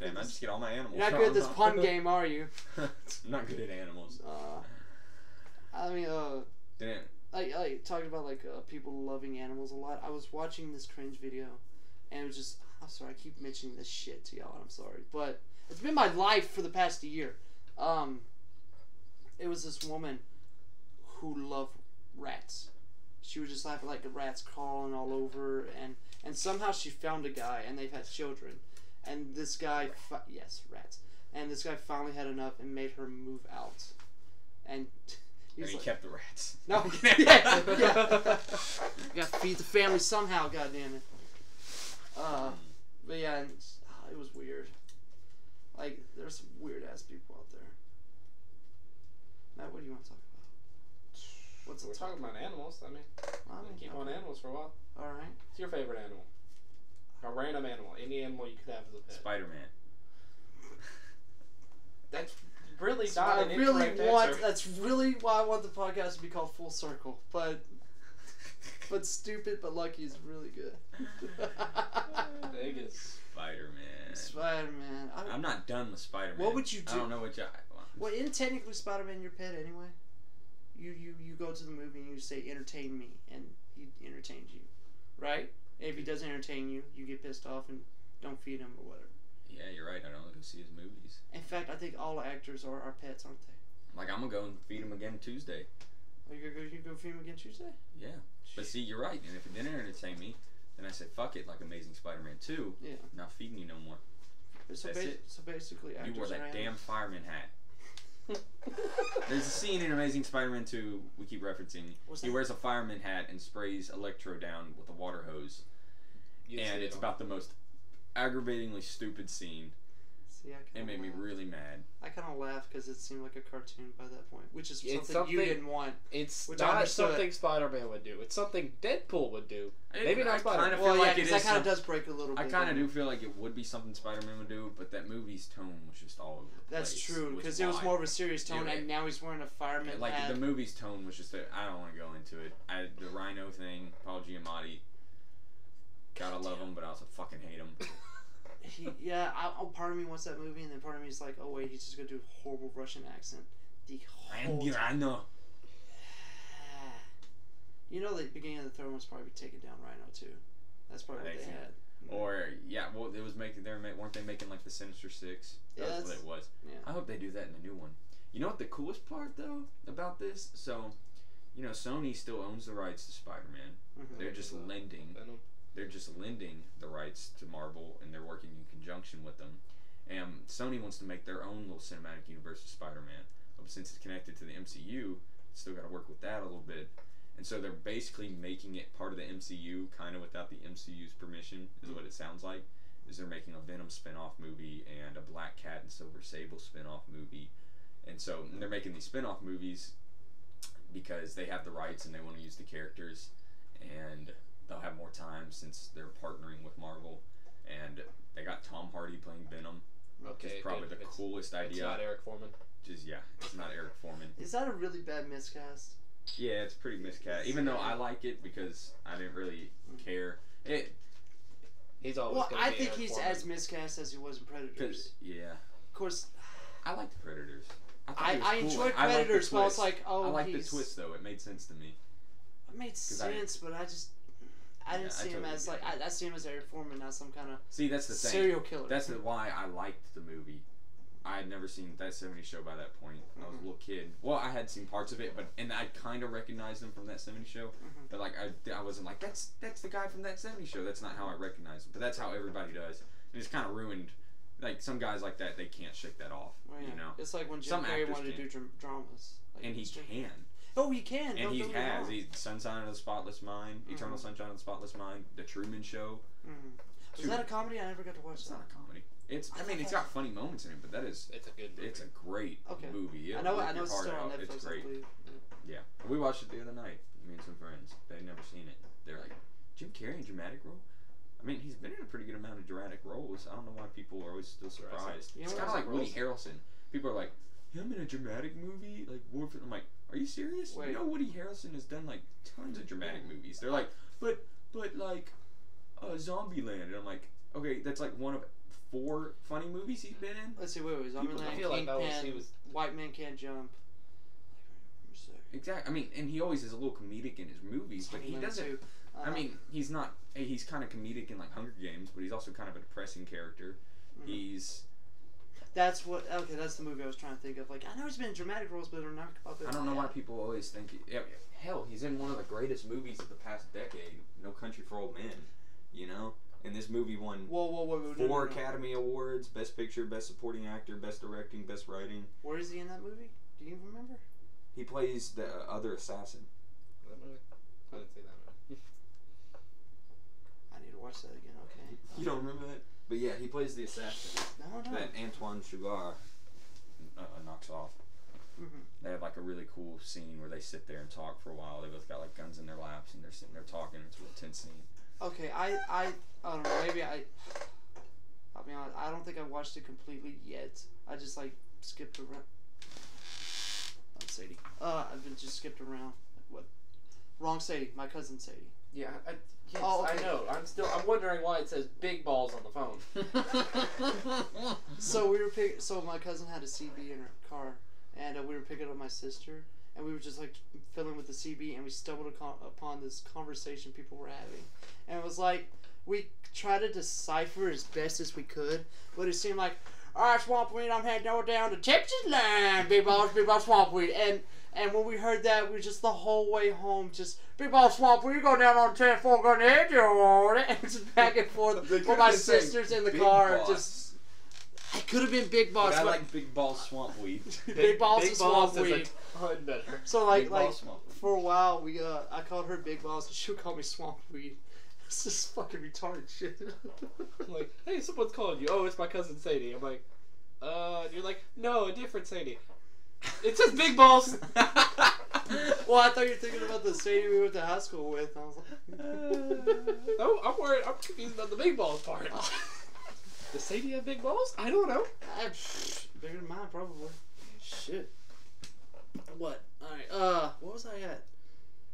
Damn, I just get all my animals. You're not good at this pun game, are you? I'm not good at animals. I mean, Didn't. I talked about like people loving animals a lot. I was watching this cringe video, and it was just, I'm sorry, I keep mentioning this shit to y'all, and I'm sorry, but it's been my life for the past year. It was this woman who loved rats. She would just have like rats crawling all over, and somehow she found a guy, and they've had children, and this guy, yes, rats, and this guy finally had enough and made her move out, and. And he kept the rats. No, yeah. Got to feed the family somehow. God damn it. But yeah, it was weird. Like, there's some weird ass people out there. Matt, what do you want to talk about? We're talking about animals. I mean, keep on animals for a while. All right. What's your favorite animal? A random animal. Any animal you could have as a pet. Spider-Man. That's really not an incorrect answer. That's really why I want the podcast to be called Full Circle. But stupid but lucky is really good. Spider-Man. Spider-Man. I'm not done with Spider-Man. What would you do? I don't know what you. Well, isn't technically Spider-Man your pet anyway? You go to the movie and you say entertain me, and he entertains you, right? And if he doesn't entertain you, you get pissed off and don't feed him or whatever. Yeah, you're right. I don't go see his movies. In fact, I think all actors are our pets, aren't they? Like, I'm gonna go and feed him again Tuesday. Oh, you go feed him again Tuesday? Yeah. But see, you're right. And if it didn't entertain me, then I said, fuck it, like Amazing Spider-Man 2. Yeah. Not feeding you no more. So, so basically, actors you wore that are damn fireman hat. There's a scene in Amazing Spider-Man 2 we keep referencing. He wears a fireman hat and sprays Electro down with a water hose. And it's about the most aggravatingly stupid scene. See, it made me really mad. I kind of laughed because it seemed like a cartoon by that point, which is something you didn't want. It's not something Spider-Man would do. It's something Deadpool would do. Maybe not Spider-Man. Well, yeah, because that kind of does break a little bit. I kind of do feel like it would be something Spider-Man would do, but that movie's tone was just all over the place. That's true, because it was more of a serious tone, and now he's wearing a fireman hat. Like, the movie's tone was just I don't want to go into it. The Rhino thing, Paul Giamatti, gotta love him, but I also fucking hate him. Part of me wants that movie, and then part of me is like, oh wait, he's just gonna do a horrible Russian accent. I'm the Rhino. You know, the beginning of the third one's probably taking down Rhino too. That's probably what they had. Or it was making. Weren't they making like the Sinister Six? That's what it was. Yeah. I hope they do that in the new one. You know what the coolest part though about this? So, Sony still owns the rights to Spider-Man. Mm-hmm. They're just lending. They're just lending the rights to Marvel, and they're working in conjunction with them. And Sony wants to make their own little cinematic universe of Spider-Man. But since it's connected to the MCU, it's still got to work with that a little bit. And so they're basically making it part of the MCU, kind of without the MCU's permission, is what it sounds like. Is they're making a Venom spin-off movie and a Black Cat and Silver Sable spin-off movie. And so they're making these spin-off movies because they have the rights and they want to use the characters. And they'll have more time since they're partnering with Marvel, and they got Tom Hardy playing Venom, which is probably the coolest idea. It's not Eric Foreman. It's not Eric Foreman. Is that a really bad miscast? Yeah, it's pretty miscast. Even though I like it because I didn't really care. He's always. Well, I think he's as miscast as he was in Predators. Yeah. Of course. I liked the Predators. I enjoyed Predators, but I was like, oh, I like the twist though. It made sense to me. It made sense, but I didn't see him as I see him as Eric Foreman, not some kind of that's the thing. serial killer. That's why I liked the movie. I had never seen That 70s Show by that point. I was a little kid. Well, I had seen parts of it, and I kind of recognized him from That 70s Show. But like I wasn't like that's the guy from That 70s Show. That's not how I recognize him. But that's how everybody does. And it's kind of ruined. Like some guys like that, they can't shake that off. Well, yeah. You know, it's like when Jim Carrey wanted to do dramas. Like and he can. Oh, he can. And he has. He's Sunshine of the Spotless Mind, Eternal Sunshine of the Spotless Mind, The Truman Show. Was that a comedy? I never got to watch that. It's not a comedy. I mean, it's got funny moments in it, but it's a good movie. It's a great movie. I know it's still on Netflix. It's great. Yeah. We watched it the other night, me and some friends. They'd never seen it. They're like, Jim Carrey in a dramatic role? I mean, he's been in a pretty good amount of dramatic roles. I don't know why people are always still surprised. It's kind of like Woody Harrelson. People are like, him in a dramatic movie? Like, Warfare? I'm like, are you serious? Wait. You know Woody Harrelson has done, like, tons of dramatic movies. They're like, but like, Zombieland. And I'm like, okay, that's like one of 4 funny movies he's been in? Let's see, wait. Zombieland, Kingpin, White Man Can't Jump. Exactly. I mean, and he always is a little comedic in his movies, but he doesn't... I mean, he's not... He's kind of comedic in, like, Hunger Games, but he's also kind of a depressing character. He's... That's what... Okay, that's the movie I was trying to think of. Like, I know he's been in dramatic roles, but they're not up in... I don't know why people always think... Hell, he's in one of the greatest movies of the past decade, No Country for Old Men, you know? And this movie won 4 Academy Awards, Best Picture, Best Supporting Actor, Best Directing, Best Writing. Where is he in that movie? Do you remember? He plays the other assassin. That movie? I didn't see that movie. I need to watch that again, okay. You don't remember that? But yeah, he plays the assassin. No. That Antoine Sugar knocks off. They have like a really cool scene where they sit there and talk for a while. They both got like guns in their laps and they're sitting there talking. It's a real tense scene. Okay, I don't know, maybe I'll be honest, I don't think I watched it completely yet. I just like skipped around. Sadie. I've been just skipped around. What? Wrong Sadie. My cousin Sadie. Yeah, yes, okay. I know. I'm wondering why it says big balls on the phone. So my cousin had a CB in her car, and we were picking up my sister, and we were just like fiddling with the CB, and we stumbled upon this conversation people were having, and it was like we tried to decipher as best as we could, but it seemed like, all right, Swampweed, I'm heading over down to Texas land, big balls, Swampweed, and when we heard that, we just the whole way home just, big ball Swampweed, you go down on 10-4, go ahead, you want it, and just back and forth with my sisters in the car, just. It could have been Big Boss. But I like Big Balls Swampweed. Big Balls and Swampweed. Is a ton better. So like for a while I called her Big Balls and she would call me Swampweed. It's just fucking retarded shit. I'm like, hey, someone's calling you. Oh, it's my cousin Sadie. I'm like, you're like, no, a different Sadie. It says Big Balls. Well, I thought you were thinking about the Sadie we went to high school with. I was like, no, I'm worried. I'm confused about the Big Balls part. Does Sadie have big balls? I don't know. Bigger than mine, probably. Shit. What? Alright, what was I at?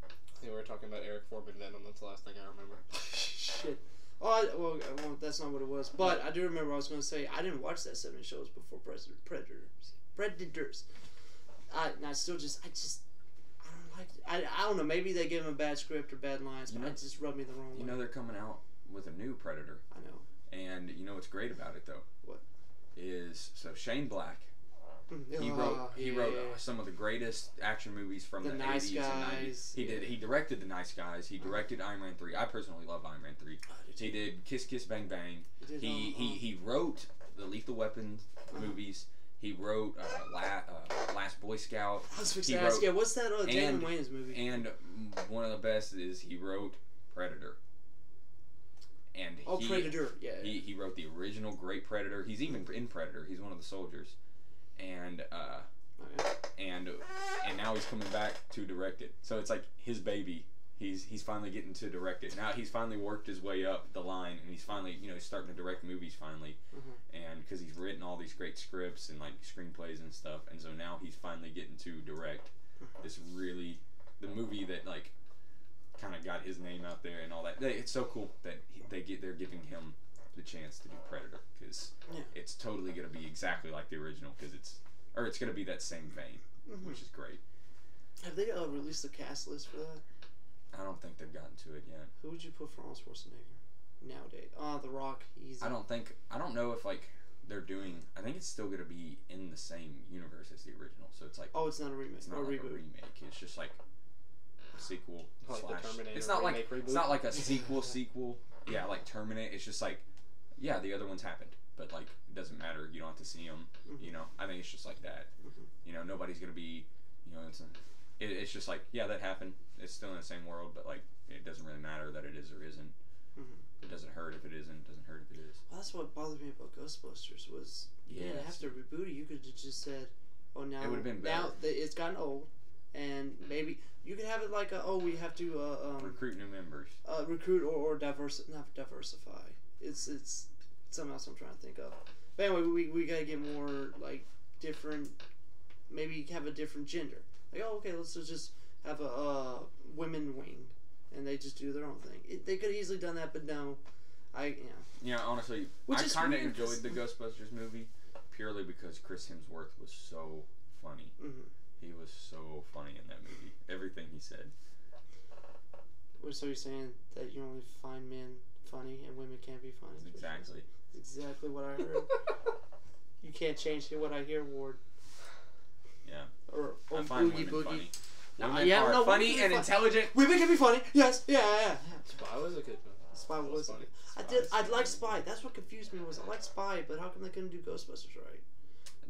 I think we were talking about Eric Foreman Venom. That's the last thing I remember. Shit. Oh, well, that's not what it was. But I do remember I was going to say, I didn't watch that 7 shows before Predators. I still just, I don't like it. I don't know, maybe they gave him a bad script or bad lines, but it just rubbed me the wrong way. You know they're coming out with a new Predator. I know. And you know what's great about it though? What? So Shane Black, he wrote some of the greatest action movies from the 80s and 90s. He directed The Nice Guys. He directed Iron Man 3. I personally love Iron Man 3. He did Kiss Kiss Bang Bang. He wrote the Lethal Weapon movies. He wrote Last Boy Scout. I was fixing to ask, what's that Damon Wayans movie? And one of the best is he wrote Predator. And Predator, yeah. He wrote the original Great Predator. He's even in Predator. He's one of the soldiers, and now he's coming back to direct it. So it's like his baby. He's finally getting to direct it. Now he's finally worked his way up the line, and he's finally he's starting to direct movies finally, and because he's written all these great scripts and like screenplays and stuff, and so now he's finally getting to direct this the movie that like kind of got his name out there and all that. It's so cool that they're giving him the chance to do Predator because it's totally going to be exactly like the original because it's going to be that same vein, which is great. Have they released the cast list for that? I don't think they've gotten to it yet. Who would you put for Arnold Schwarzenegger nowadays? The Rock, easy. I don't know if like they're doing. I think it's still gonna be in the same universe as the original. So it's like. Oh, it's not a remake. It's not or like reboot. a remake. It's just like a sequel Like the slash. Terminator It's not like remake reboot? it's not like a sequel. Yeah, like Terminator. It's just like, yeah, the other ones happened, but like it doesn't matter. You don't have to see them. Mm-hmm. You know, I think it's just like that. Mm-hmm. You know, nobody's gonna be. You know, it's just like, yeah, that happened. It's still in the same world, but like it doesn't really matter that it is or isn't. Mm-hmm. It doesn't hurt if it isn't. It doesn't hurt if it is. Well, that's what bothered me about Ghostbusters was you didn't have to reboot it. You could have just said, "Oh, now It would have been better. now it's gotten old, and maybe you could have it like, we have to Recruit new members. recruit or not diversify. It's something else I'm trying to think of. But anyway, we gotta get more like different. Maybe have a different gender. Like, oh, okay, let's just have a women wing, and they just do their own thing. They could have easily done that, but no. Yeah, honestly, Which I is kind of weird, enjoyed 'cause- the Ghostbusters movie purely because Chris Hemsworth was so funny. Mm-hmm. He was so funny in that movie. Everything he said. So you're saying that you only find men funny and women can't be funny? Exactly. That's exactly what I heard. You can't change what I hear, Ward. Yeah. Or I find Boogie women Boogie. funny. No, Women yeah, are no, funny women and are fun- intelligent. Women can be funny. Yes. Yeah. Spy was a good movie. Spy was funny. good. I like Spy. That's what confused me was I like Spy, but how come they couldn't do Ghostbusters right?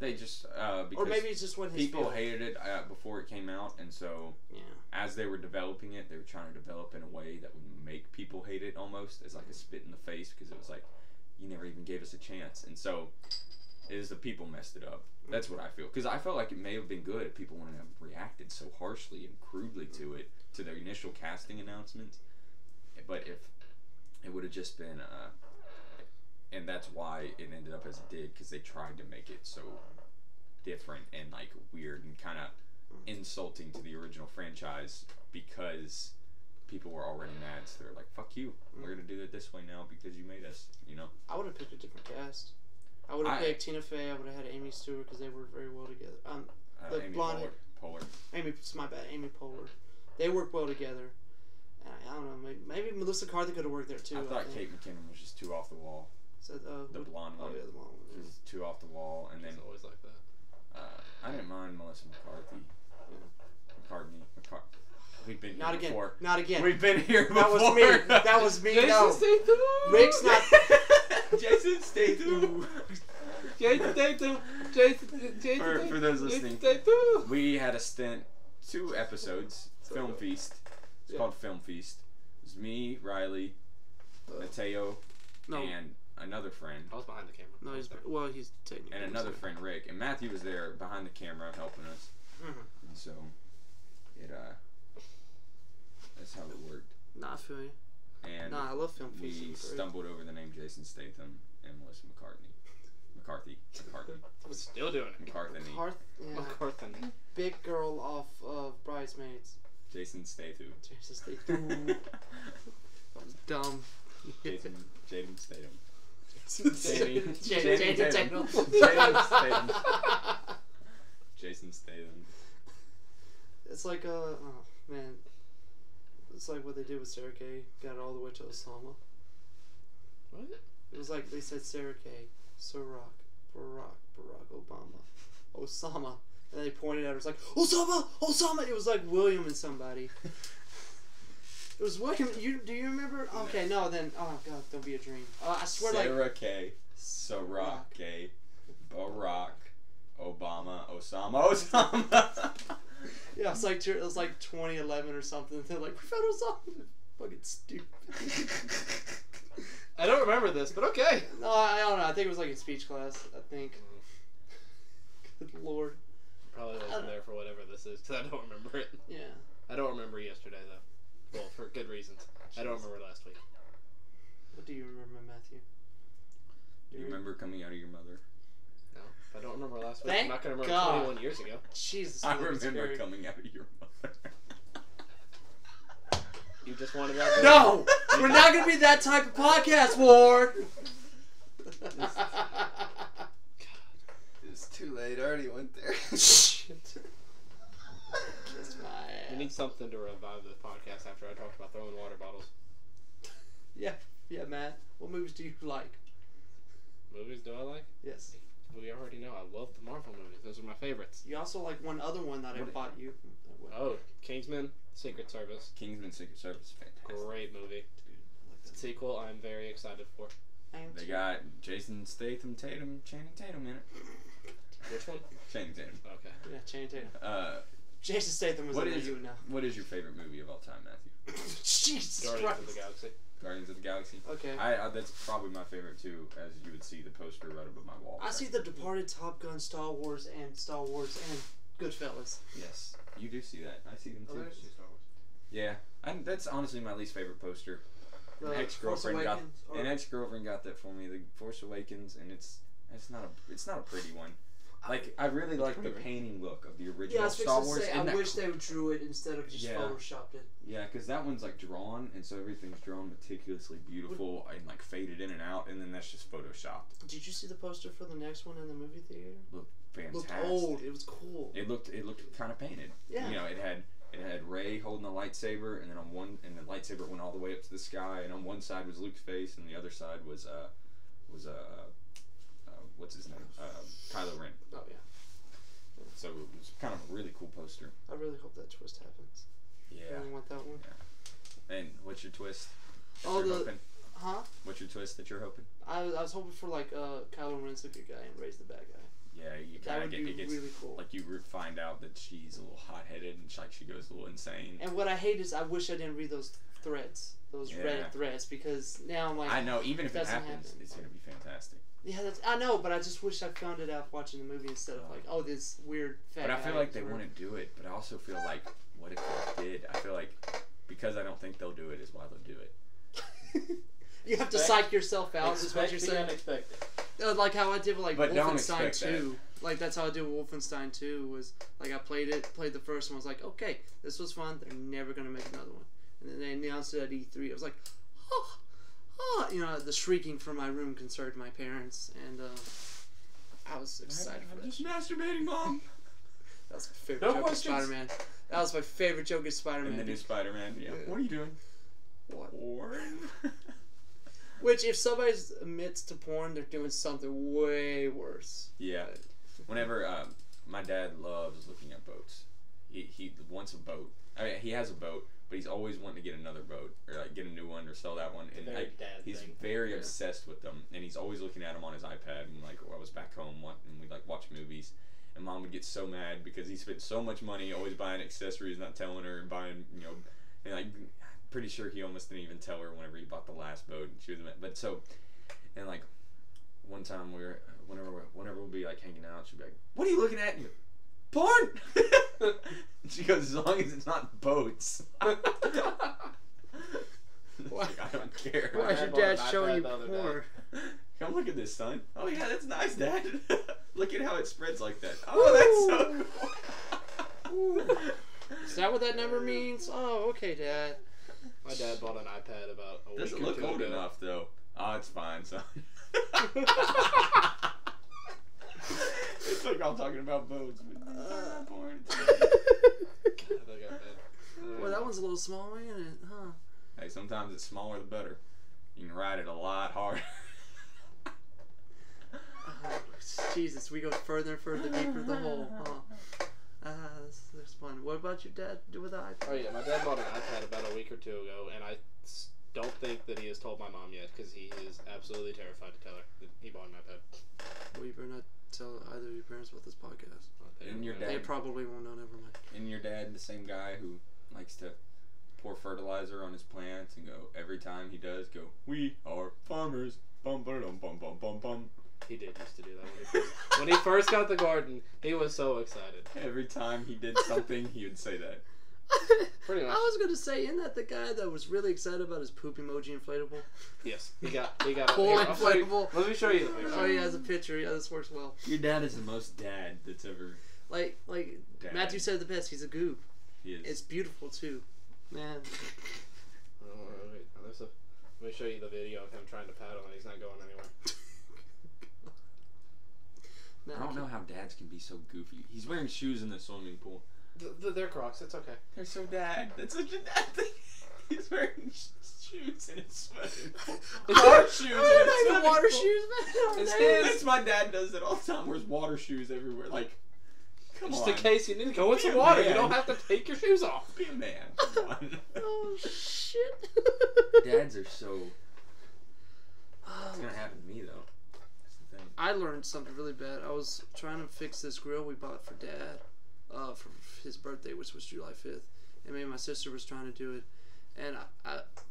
They just because Or maybe it's just what his people feel. hated it before it came out, and so Yeah. as they were developing it, they were trying to develop in a way that would make people hate it almost as like a spit in the face, because it was like, you never even gave us a chance, and so it is the people messed it up. That's what I feel, because I felt like it may have been good if people wouldn't have reacted so harshly and crudely to it, to their initial casting announcements. But if it would have just been and that's why it ended up as it did, because they tried to make it so different and like weird and kind of insulting to the original franchise, because people were already mad, so they're like, fuck you, we're gonna do it this way now because you made us, you know. I would have picked a different cast. I would have picked Tina Fey. I would have had Amy Stewart because they work very well together. The Amy blonde Poehler. Amy, it's my bad. Amy Poehler. They work well together. And I don't know. Maybe Melissa McCarthy could have worked there too. I thought Kate McKinnon was just too off the wall. So, The blonde one. Oh yeah, the blonde one. She Yeah. was too off the wall, and then It's always like that. I didn't mind Melissa McCarthy. We've been here Not again. before. Not again. We've been here before. That was me. That was me. No. Statham. Rick's not. Jason Statham. Jason Statham. Jason For those listening, Statham. we had a stint, 2 episodes, Film Feast. It's Yeah. called Film Feast. It was me, Riley, Mateo, No. and another friend, I was behind the camera. No, he's technically. and another friend, Rick. And Matthew was there behind the camera helping us. Mhm. And so, that's how it worked. Nah, I feel you. And Nah, I love Film Feast. we It's great. stumbled over the name Jason Statham and Melissa McCarthy. Still doing it. McCarthy. Yeah. McCarthy. Big girl off of Bridesmaids. Jason Statham. Jesus, they do. Dumb. Jaden Statham. Jaden Tatum. Tatum. Jason Statham. It's like oh man, it's like what they did with Sarah Kay. Got it all the way to Osama. What? It was like they said Sarah Kay, Barack Obama, Osama, and they pointed at her. It was like Osama. It was like William and somebody. It was William. Do you remember? Okay, no. Then oh god, don't be a dream. I swear, Sarah Kay, Sarah Kay, Barack Obama, Osama. Yeah, it was like 2011 or something. They're like, we found Osama. Fucking stupid. I don't remember this, but okay. No, I don't know. I think it was like in speech class. I think. Good lord. Probably wasn't there for whatever this is, because I don't remember it. Yeah. I don't remember yesterday, though. Well, for good reasons. I don't remember last week. What do you remember, Matthew? Do you remember coming out of your mother? No. If I don't remember last week, Thank I'm not going to remember God. 21 years ago. Jesus. I that's remember scary. coming out of your mother. You just wanted that. No! We're not going to be that type of podcast, Ward! It's too late. I already went there. Shit. Kiss my ass. We need something to revive the podcast after I talked about throwing water bottles. Yeah, Matt. What movies do you like? Movies do I like? Yes. We already know I love the Marvel movies. Those are my favorites. You also like one other one that I bought you. Oh, Kingsman, Secret Service. Kingsman Secret Service, fantastic. Great movie. Dude, I like that. Sequel, I'm very excited for. They got Jason Statham, Channing Tatum in it. Which one? Channing Tatum. Okay. Yeah, Channing Tatum. Jason Statham was in you now. What is your favorite movie of all time, Matthew? Jesus Guardians Christ. of the Galaxy. Guardians of the Galaxy. Okay. I that's probably my favorite too, as you would see the poster right above my wall. I see The Departed, Top Gun, Star Wars, and Goodfellas. Yes, you do see that. I see them Oh, too. there's two Star Wars. Yeah, that's honestly my least favorite poster. An ex-girlfriend got that for me. The Force Awakens, and it's not a pretty one. Like I really like the painting look of the original Star Wars. I wish they drew it instead of just photoshopped it. Yeah, because that one's like drawn, and so everything's drawn meticulously beautiful and like faded in and out, and then that's just photoshopped. Did you see the poster for the next one in the movie theater? Looked fantastic. Looked old. It was cool. It looked kind of painted. Yeah. You know, it had Rey holding a lightsaber, and then and the lightsaber went all the way up to the sky, and on one side was Luke's face, and the other side was what's his name? Kylo Ren. Oh yeah. So it was kind of a really cool poster. I really hope that twist happens. Yeah. I want that one. Yeah. And what's your twist? Hoping? What's your twist that you're hoping? I was hoping for like Kylo Ren's a good guy and Rey's the bad guy. Yeah, you kind of get it gets really cool. Like you find out that she's a little hot-headed and she goes a little insane. And what I hate is I wish I didn't read those threads, those Reddit threads, because now I'm like, I know, even if it happens, happen. it's gonna be fantastic. Yeah, I know, but I just wish I found it out watching the movie instead of like, oh, this weird fat. But I feel like they wouldn't do it. But I also feel like, what if they did? I feel like because I don't think they'll do it is why they'll do it. You have to psych yourself out. Is what you're saying. Unexpected. Like how I did with like but Wolfenstein 2. Like that's how I did with Wolfenstein 2. Was like I played the first one. I was like, okay, this was fun. They're never gonna make another one. And then they announced it at E3. I was like, oh. You know, the shrieking from my room concerned my parents, and I was excited for that. I'm just masturbating, Mom. That was my favorite joke of Spider-Man. That was my favorite joke of Spider-Man. And the new Spider-Man, yeah. What are you doing? What? Porn? Which, if somebody admits to porn, they're doing something way worse. Yeah. Whenever, my dad loves looking at boats. He wants a boat. I mean, he has a boat, but he's always wanting to get another boat, or like get a new one, or sell that one. And he's very obsessed with them, and he's always looking at them on his iPad. And like, I was back home, and we'd like watch movies, and Mom would get so mad because he spent so much money always buying accessories, not telling her, and buying, you know, and like, pretty sure he almost didn't even tell her whenever he bought the last boat. And she was, but so, and like, one time whenever we'll be like hanging out, she'll be like, "What are you looking at?" And porn. She goes, as long as it's not boats. Why? Like, I don't care. Why is your dad showing you porn? Come look at this, son. Oh yeah, that's nice, Dad. Look at how it spreads like that. Oh, that's so cool. Is that what that number means? Oh, okay, Dad. My dad bought an iPad about a week or two Doesn't look old ago. enough though. Oh, it's fine, son. It's like I'm talking about boats, but it's talking about porn. Well, that one's a little small, ain't it? Huh? Hey, sometimes it's smaller the better. You can ride it a lot harder. Jesus, we go further and further deeper the hole. That's fun. What about your dad do with the iPad? Oh yeah, my dad bought an iPad about a week or two ago, and I don't think that he has told my mom yet because he is absolutely terrified to tell her that he bought an iPad. Well, you better not tell either of your parents about this podcast. And your They dad, probably won't know. Never mind. and your dad, the same guy who likes to pour fertilizer on his plants and go every time he does go, "We are farmers." Bum bum bum bum bum bum. He did used to do that when he first got the garden. He was so excited. Every time he did something, he would say that. Pretty much. I was gonna say, isn't that the guy that was really excited about his poop emoji inflatable? Yes, he got Full here, inflatable. Let me show you the picture. Oh, he has a picture. Yeah, this works well. Your dad is the most dad that's ever. Like Dad. Matthew said the best. He's a goof. He is. It's beautiful too, man. Wait, let me show you the video of him trying to paddle and he's not going anywhere. No, I don't know how dads can be so goofy. He's wearing shoes in the swimming pool. They're Crocs. It's okay. They're so dad. That's such a dad thing. He's wearing shoes in his sweater. Water shoes in his sweater. Water shoes, man. It's my dad does it all the time. Wears water shoes everywhere. Like, come Just on. in case you need to go in Be some a water. man. You don't have to take your shoes off. Be a man. Come on. Oh shit. Dads are so. It's gonna happen to me though. That's the thing. I learned something really bad. I was trying to fix this grill we bought for Dad, for his birthday, which was July 5th, and me and my sister was trying to do it, and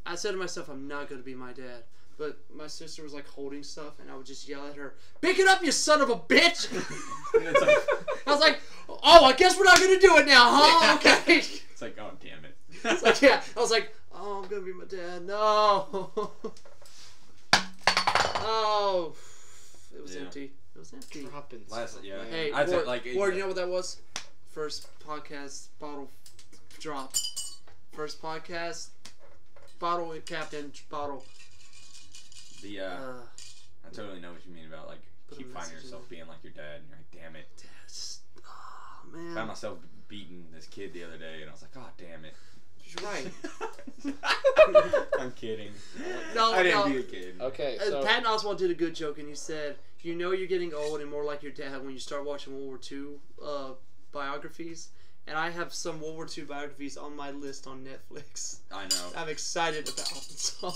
I said to myself, I'm not gonna be my dad. But my sister was like holding stuff, and I would just yell at her, "Pick it up, you son of a bitch!" I was like, "Oh, I guess we're not gonna do it now, huh?" Okay. It's like, oh damn it. It's like, yeah. I was like, "Oh, I'm gonna be my dad." No. Oh, it was empty. It was empty. Dropping Last, stuff, yeah. man. Hey, I'd say, Ward, like, Ward, you know what that was? First podcast bottle drop. First podcast bottle captain bottle. The I totally know what you mean about like Put a keep finding message in yourself there. being like your dad, and you're like, damn it. That's, oh I man. found myself beating this kid the other day, and I was like, oh damn it. You're right. I'm kidding. No, I didn't no. be a kid. Okay, so Patton Oswalt did a good joke, and he said, "You know you're getting old and more like your dad when you start watching World War II biographies." And I have some World War II biographies on my list on Netflix. I know. I'm excited about them. So.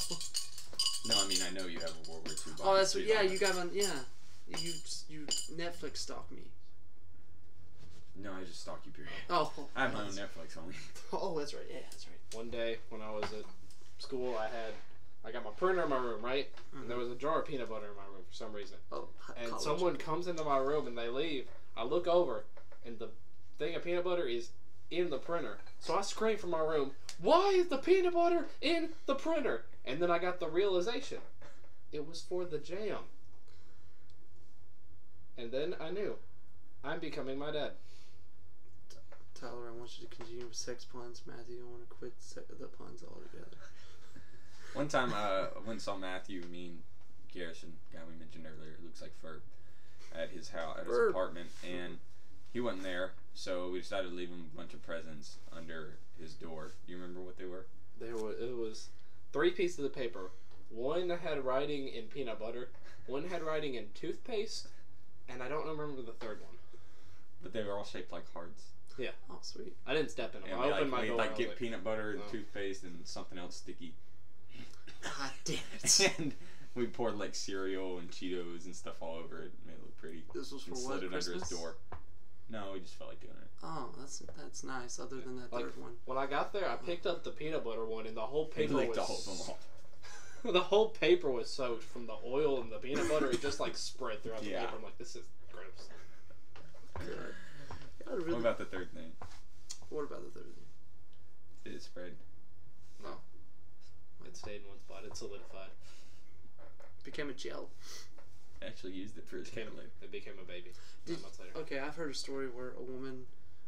No, I mean I know you have a World War II. Oh, that's what. biography Yeah, on you it. got on. Yeah, you Netflix stalk me. No, I just stalk you, period. Oh, I have my own Netflix only. oh, that's right. Yeah, that's right. one day when I was at school, I got my printer in my room, right? And there was a jar of peanut butter in my room for some reason. Oh, And college. someone comes into my room and they leave. I look over and the thing of peanut butter is in the printer. So I scream from my room, "Why is the peanut butter in the printer?" And then I got the realization. It was for the jam. And then I knew. I'm becoming my dad. Tyler, I want you to continue with sex puns. Matthew, I want to quit the puns altogether. One time, I went and saw Matthew, me and Garrison, guy we mentioned earlier, looks like Ferb, at his house, at his Ferb. apartment, and he wasn't there, so we decided to leave him a bunch of presents under his door. Do you remember what they were? It was 3 pieces of paper. One had writing in peanut butter. One had writing in toothpaste. And I don't remember the third one. But they were all shaped like hearts. Yeah. Oh, sweet. I didn't step in them. And I we opened my we'd door. like and I get was like, peanut butter and oh. toothpaste and something else sticky. God damn it. And we poured like cereal and Cheetos and stuff all over it. Made it look pretty. This was for And what? slid it under Christmas? his door. No, we just felt like doing it. Oh, that's nice. Other than that Like, third one. when I got there, I picked up the peanut butter one, and the whole He paper licked was all of them off. the whole paper was soaked from the oil and the peanut butter. It just like spread throughout the Yeah. paper. I'm like, this is gross. God, really, What about the third thing? what about the third thing? Did it spread? It stayed in one spot. It solidified. Became a gel. I actually used it for his It became a baby. 9 months later. Okay, I've heard a story where a woman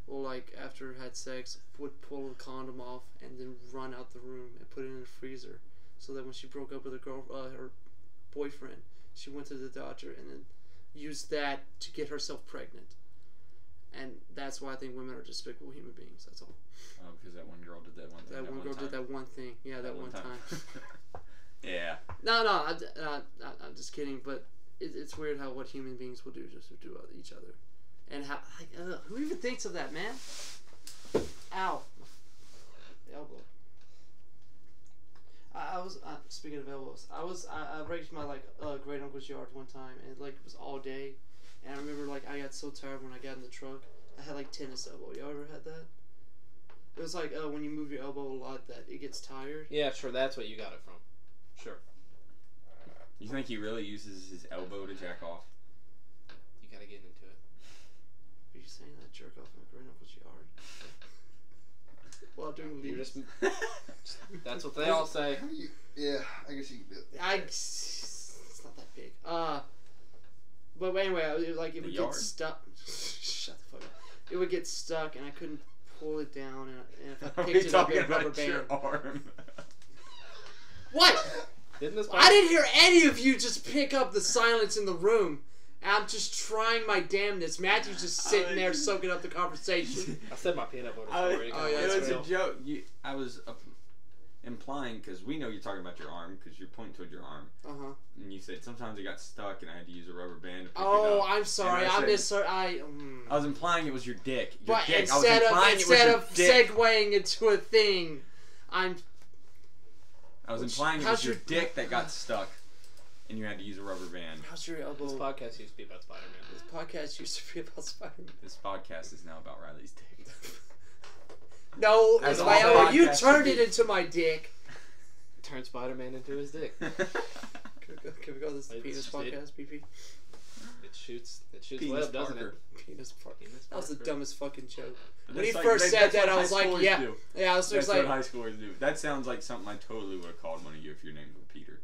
will, like, after had sex, would pull a condom off and then run out the room and put it in a freezer, so that when she broke up with her boyfriend, she went to the doctor and then used that to get herself pregnant. And that's why I think women are despicable human beings. That's all. Oh, because that one girl did that one thing. That one girl time. did that one thing. Yeah, that one time. Yeah. No, I'm just kidding. But it's weird how what human beings will do just to do each other, and how who even thinks of that, man? Ow, elbow. I was speaking of elbows. I raked my great uncle's yard one time, and it was all day, and I remember I got so tired when I got in the truck. I had tennis elbow. Y'all ever had that? It was like when you move your elbow a lot that it gets tired. Yeah, sure. That's what you got it from. Sure. You think he really uses his elbow to jack off? You gotta get into it. Are you saying that jerk off in my great uncle's yard? While doing You're leaves? just. That's what they all say. How do you? Yeah, I guess you can do it. It's not that big. But anyway, it would The get yard? stuck. Shut the fuck up. It would get stuck, and I couldn't pull it down, and if I Are we picked it up, talking it rubber about band. your arm? What? Didn't this? I didn't hear any of you just pick up the silence in the room. I'm just trying my damnness. Matthew's just sitting there soaking up the conversation. I said my peanut butter I, story. oh, yeah, it that's was real. a joke. I was implying, because we know you're talking about your arm, because you're pointing toward your arm. And you said sometimes it got stuck and I had to use a rubber band to pick it up. Oh, I'm sorry. I was implying it was your dick. Your but dick. instead of segueing into a thing, I was implying it was your dick that got stuck and you had to use a rubber band. How's your elbow? This podcast used to be about Spider-Man. This podcast used to be about Spider-Man. This podcast is now about Riley's dick. No, it's my elbow. You turned it into my dick. Turned Spider-Man into his dick. Can we go to this penis podcast, PP? It shoots web, doesn't it? Penis Parker. That was the dumbest fucking joke. When he first said that, I was like, yeah. Yeah, I was just like... That's what high schoolers do. That sounds like something I totally would have called one of you if your name was Peter.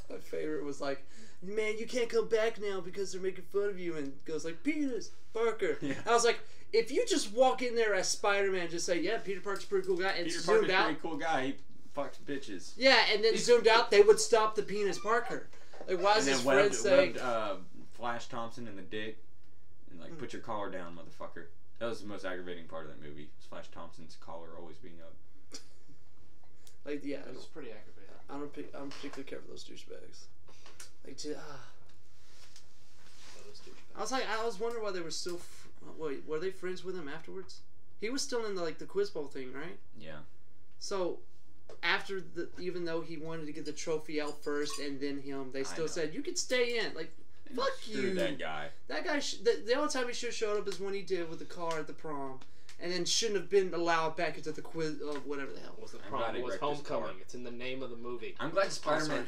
My favorite was like, man, you can't come back now because they're making fun of you, and goes like, Penis Parker. Yeah. I was like, if you just walk in there as Spider-Man, just say, yeah, Peter Parker's a pretty cool guy, and Peter zoomed Parker's out. Pretty cool guy. He fucks bitches. Yeah, and then zoomed out, they would stop the Penis Parker. Like, why is his friend saying... Flash Thompson in the dick, and like, put your collar down, motherfucker. That was the most aggravating part of that movie. Was Flash Thompson's collar always being up. Like, yeah, it was pretty aggravating. I don't particularly care for those douchebags. Like, I was wondering why they were still. Wait, were they friends with him afterwards? He was still in the Quiz Bowl thing, right? Yeah. So, after even though he wanted to get the trophy out first and then him, they still said you could stay in. Like, fuck you. That guy. That guy. The only time he should have showed up is when he did with the car at the prom. And then shouldn't have been allowed back into the quiz of whatever the hell. Was the prom? It was Homecoming. It's in the name of the movie. I'm glad Spider-Man.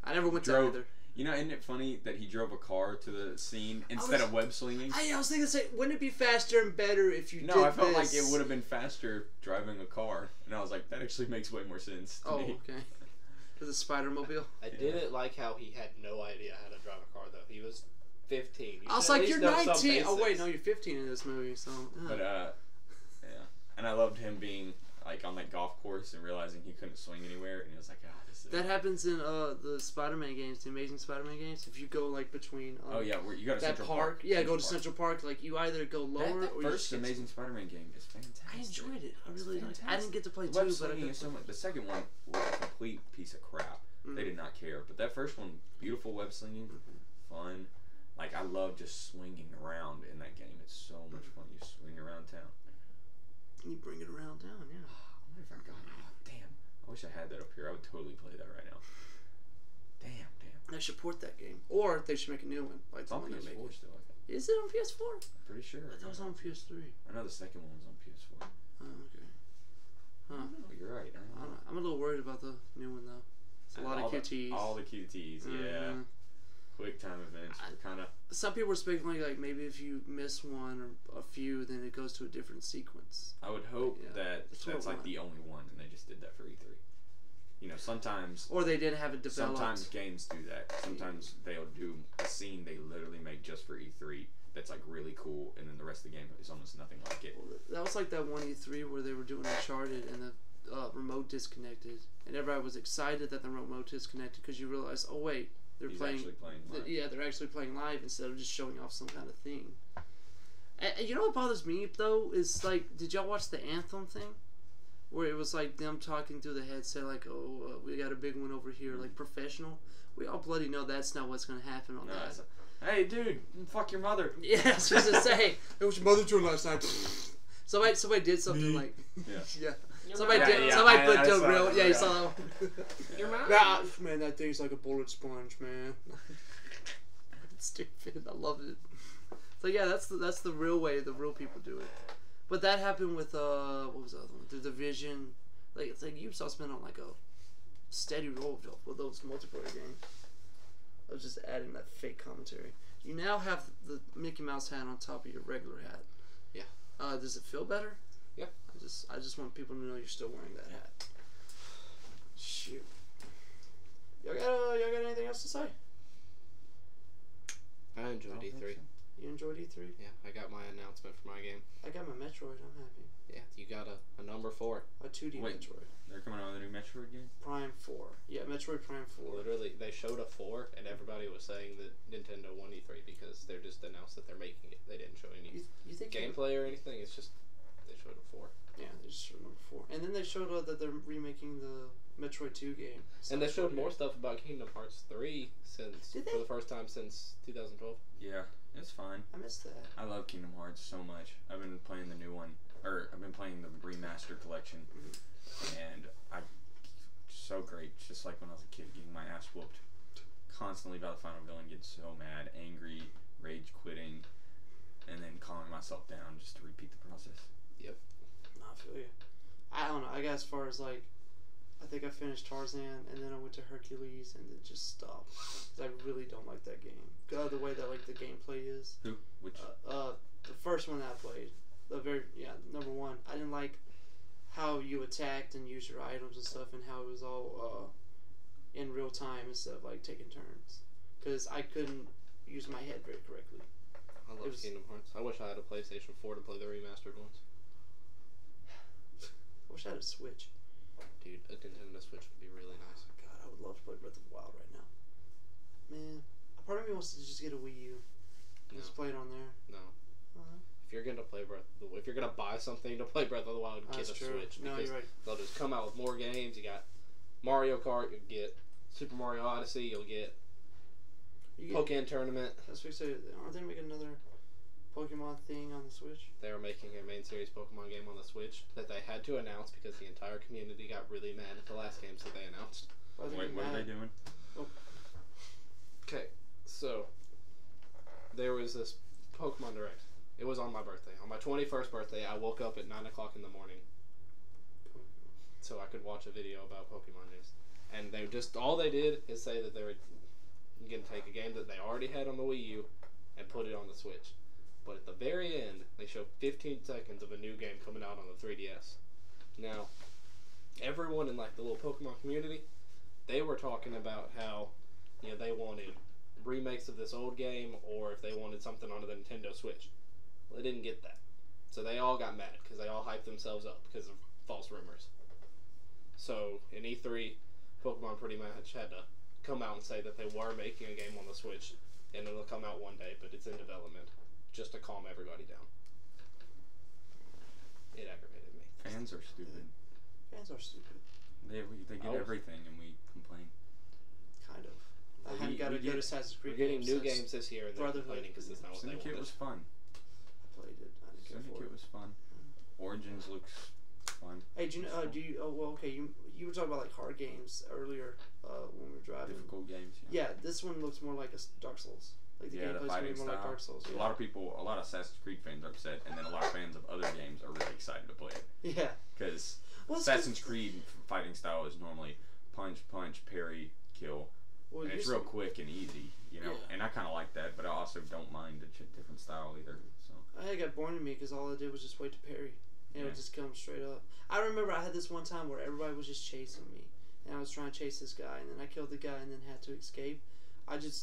I never went to either. You know, isn't it funny that he drove a car to the scene instead of web slinging? I was thinking, wouldn't it be faster and better if you did this? No, I felt like it would have been faster driving a car. And I was like, that actually makes way more sense to me. Okay. For the Spider-Mobile? I didn't like how he had no idea how to drive a car, though. He was 15. I was like, you're 19. Oh, wait, no, you're 15 in this movie, so... But, yeah. And I loved him being, like, on that golf course and realizing he couldn't swing anywhere. And he was like, this is... That happens in the Spider-Man games, the Amazing Spider-Man games. If you go, like, between... where you go to that Central Park. Yeah, go to Central Park. Like, you either go lower that or... first Amazing Spider-Man game is fantastic. I enjoyed it. I really liked it. I didn't get to play 2, but I so much. The second one was a complete piece of crap. They did not care. But that first one, beautiful web slinging, fun. Like, I love just swinging around in that game. It's so much fun. You swing around town. You bring it around town, yeah. I wonder if I got it. Damn. I wish I had that up here. I would totally play that right now. Damn. They should port that game. Or they should make a new one. Like it's on PS4 still, I think. Is it on PS4? I'm pretty sure. I thought it was on PS3. I know the second one was on PS4. Oh, okay. Huh. You're right. I'm a little worried about the new one, though. It's a lot of QTs. All the QTs, yeah. Quick time events were kind of... Some people were speculating, like, maybe if you miss one or a few, then it goes to a different sequence. I would hope that that's like the only one, and they just did that for E3. You know, sometimes... Or they didn't have it developed. Sometimes games do that. Sometimes they'll do a scene they literally make just for E3 that's, like, really cool, and then the rest of the game is almost nothing like it. Well, that was like that one E3 where they were doing Uncharted, and the remote disconnected. And everybody was excited that the remote disconnected because you realize, oh, wait... They're actually playing live. Yeah, they're actually playing live instead of just showing off some kind of thing. And you know what bothers me, though, is, like, did y'all watch the Anthem thing? Where it was, like, them talking through the headset, like, we got a big one over here, like, professional. We all bloody know that's not what's going to happen on that. Hey, dude, fuck your mother. Yeah, I was just to say. What was your mother doing last night? Somebody did something like... Yeah. Somebody put the real... Yeah, you saw that one. Your mom? Man, that thing's like a bullet sponge, man. It's stupid. I love it. So yeah, that's the real way the real people do it. But that happened with what was the other one? The Division. Like it's like Ubisoft's been on like a steady roll with those multiplayer games. I was just adding that fake commentary. You now have the Mickey Mouse hat on top of your regular hat. Yeah. Does it feel better? Yeah. I just want people to know you're still wearing that hat. Shoot. Y'all got anything else to say? I enjoyed E3. You enjoyed E3? Yeah, I got my announcement for my game. I got my Metroid. I'm happy. Yeah, you got a number 4. A 2D Metroid. They're coming out with a new Metroid game? Prime 4. Yeah, Metroid Prime 4. Literally, they showed a 4, and everybody was saying that Nintendo won E3 because they just announced that they're making it. They didn't show any you think gameplay or anything. It's just They showed a 4. Yeah, they just showed number 4. And then they showed that they're remaking the Metroid 2 game. And they showed more stuff about Kingdom Hearts 3 for the first time since 2012. Yeah, it's fine. I missed that. I love Kingdom Hearts so much. I've been playing the new one, or I've been playing the remastered collection, and so great. Just like when I was a kid, getting my ass whooped constantly by the final villain, getting so mad, angry, rage quitting, and then calming myself down just to repeat the process. Yep. No, I feel you. I don't know. I got as far as like, I think I finished Tarzan, and then I went to Hercules, and it just stopped. 'Cause I really don't like that game. The way that like the gameplay is. Who? Which? The first one that I played, number 1. I didn't like how you attacked and used your items and stuff, and how it was all in real time instead of like taking turns. Because I couldn't use my head very correctly. I love Kingdom Hearts. I wish I had a PlayStation 4 to play the remastered ones. I wish I had a Switch. Dude, a Nintendo Switch would be really nice. God, I would love to play Breath of the Wild right now. Man, a part of me wants to just get a Wii U. Just play it on there. No. If you're gonna play if you're gonna buy something to play Breath of the Wild, get a Switch. No, you're right. They'll just come out with more games. You got Mario Kart. You'll get Super Mario Odyssey. You'll get Pokemon Tournament. That's what they aren't they making another Pokemon thing on the Switch? They were making a main series Pokemon game on the Switch that they had to announce because the entire community got really mad at the last game, so they announced. Wait, what are they doing? Okay, so there was this Pokemon Direct. It was on my birthday. On my 21st birthday, I woke up at 9 o'clock in the morning so I could watch a video about Pokemon news. And they just, all they did is say that they were going to take a game that they already had on the Wii U and put it on the Switch. But at the very end, they showed 15 seconds of a new game coming out on the 3DS. Now, everyone in like the little Pokemon community, they were talking about how, they wanted remakes of this old game, or if they wanted something on the Nintendo Switch. Well, they didn't get that. So they all got mad because they all hyped themselves up because of false rumors. So in E3, Pokemon pretty much had to come out and say that they were making a game on the Switch, and it'll come out one day, but it's in development, just to calm everybody down. It aggravated me. Fans are stupid. Fans are stupid. They get everything, and we complain. Kind of. I haven't got a good Assassin's Creed. We're getting new games this year, and they're complaining because it's not what they wanted. Syndicate was fun. I played it. I didn't care for it. Syndicate was fun. Origins looks fun. Hey, you were talking about like hard games earlier when we were driving. Difficult games. Yeah, this one looks more like a Dark Souls. Like the the fighting more style. like Dark Souls. Yeah. A lot of Assassin's Creed fans are upset, and then a lot of fans of other games are really excited to play it. Yeah. Because Assassin's Creed fighting style is normally punch, parry, kill. Well, and it's real quick and easy, Yeah. And I kind of like that, but I also don't mind a different style either. So I got bored in me because all I did was just wait to parry, and it would just come straight up. I remember I had this one time where everybody was just chasing me, and I was trying to chase this guy, and then I killed the guy, and then had to escape.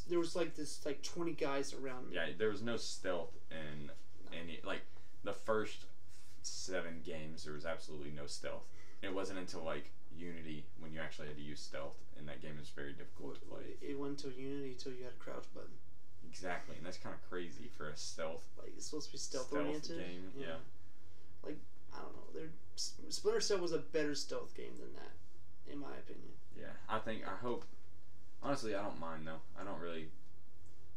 There was like 20 guys around me. Yeah, there was no stealth in any, like, the first 7 games, there was absolutely no stealth. It wasn't until, like, Unity when you actually had to use stealth, and that game is very difficult to play. It went until Unity until you had a crouch button. Exactly, and that's kind of crazy for a stealth. Like, it's supposed to be stealth oriented game. Yeah. Like, I don't know. Splinter Cell was a better stealth game than that, in my opinion. Yeah, I hope. Honestly, I don't mind though. I don't really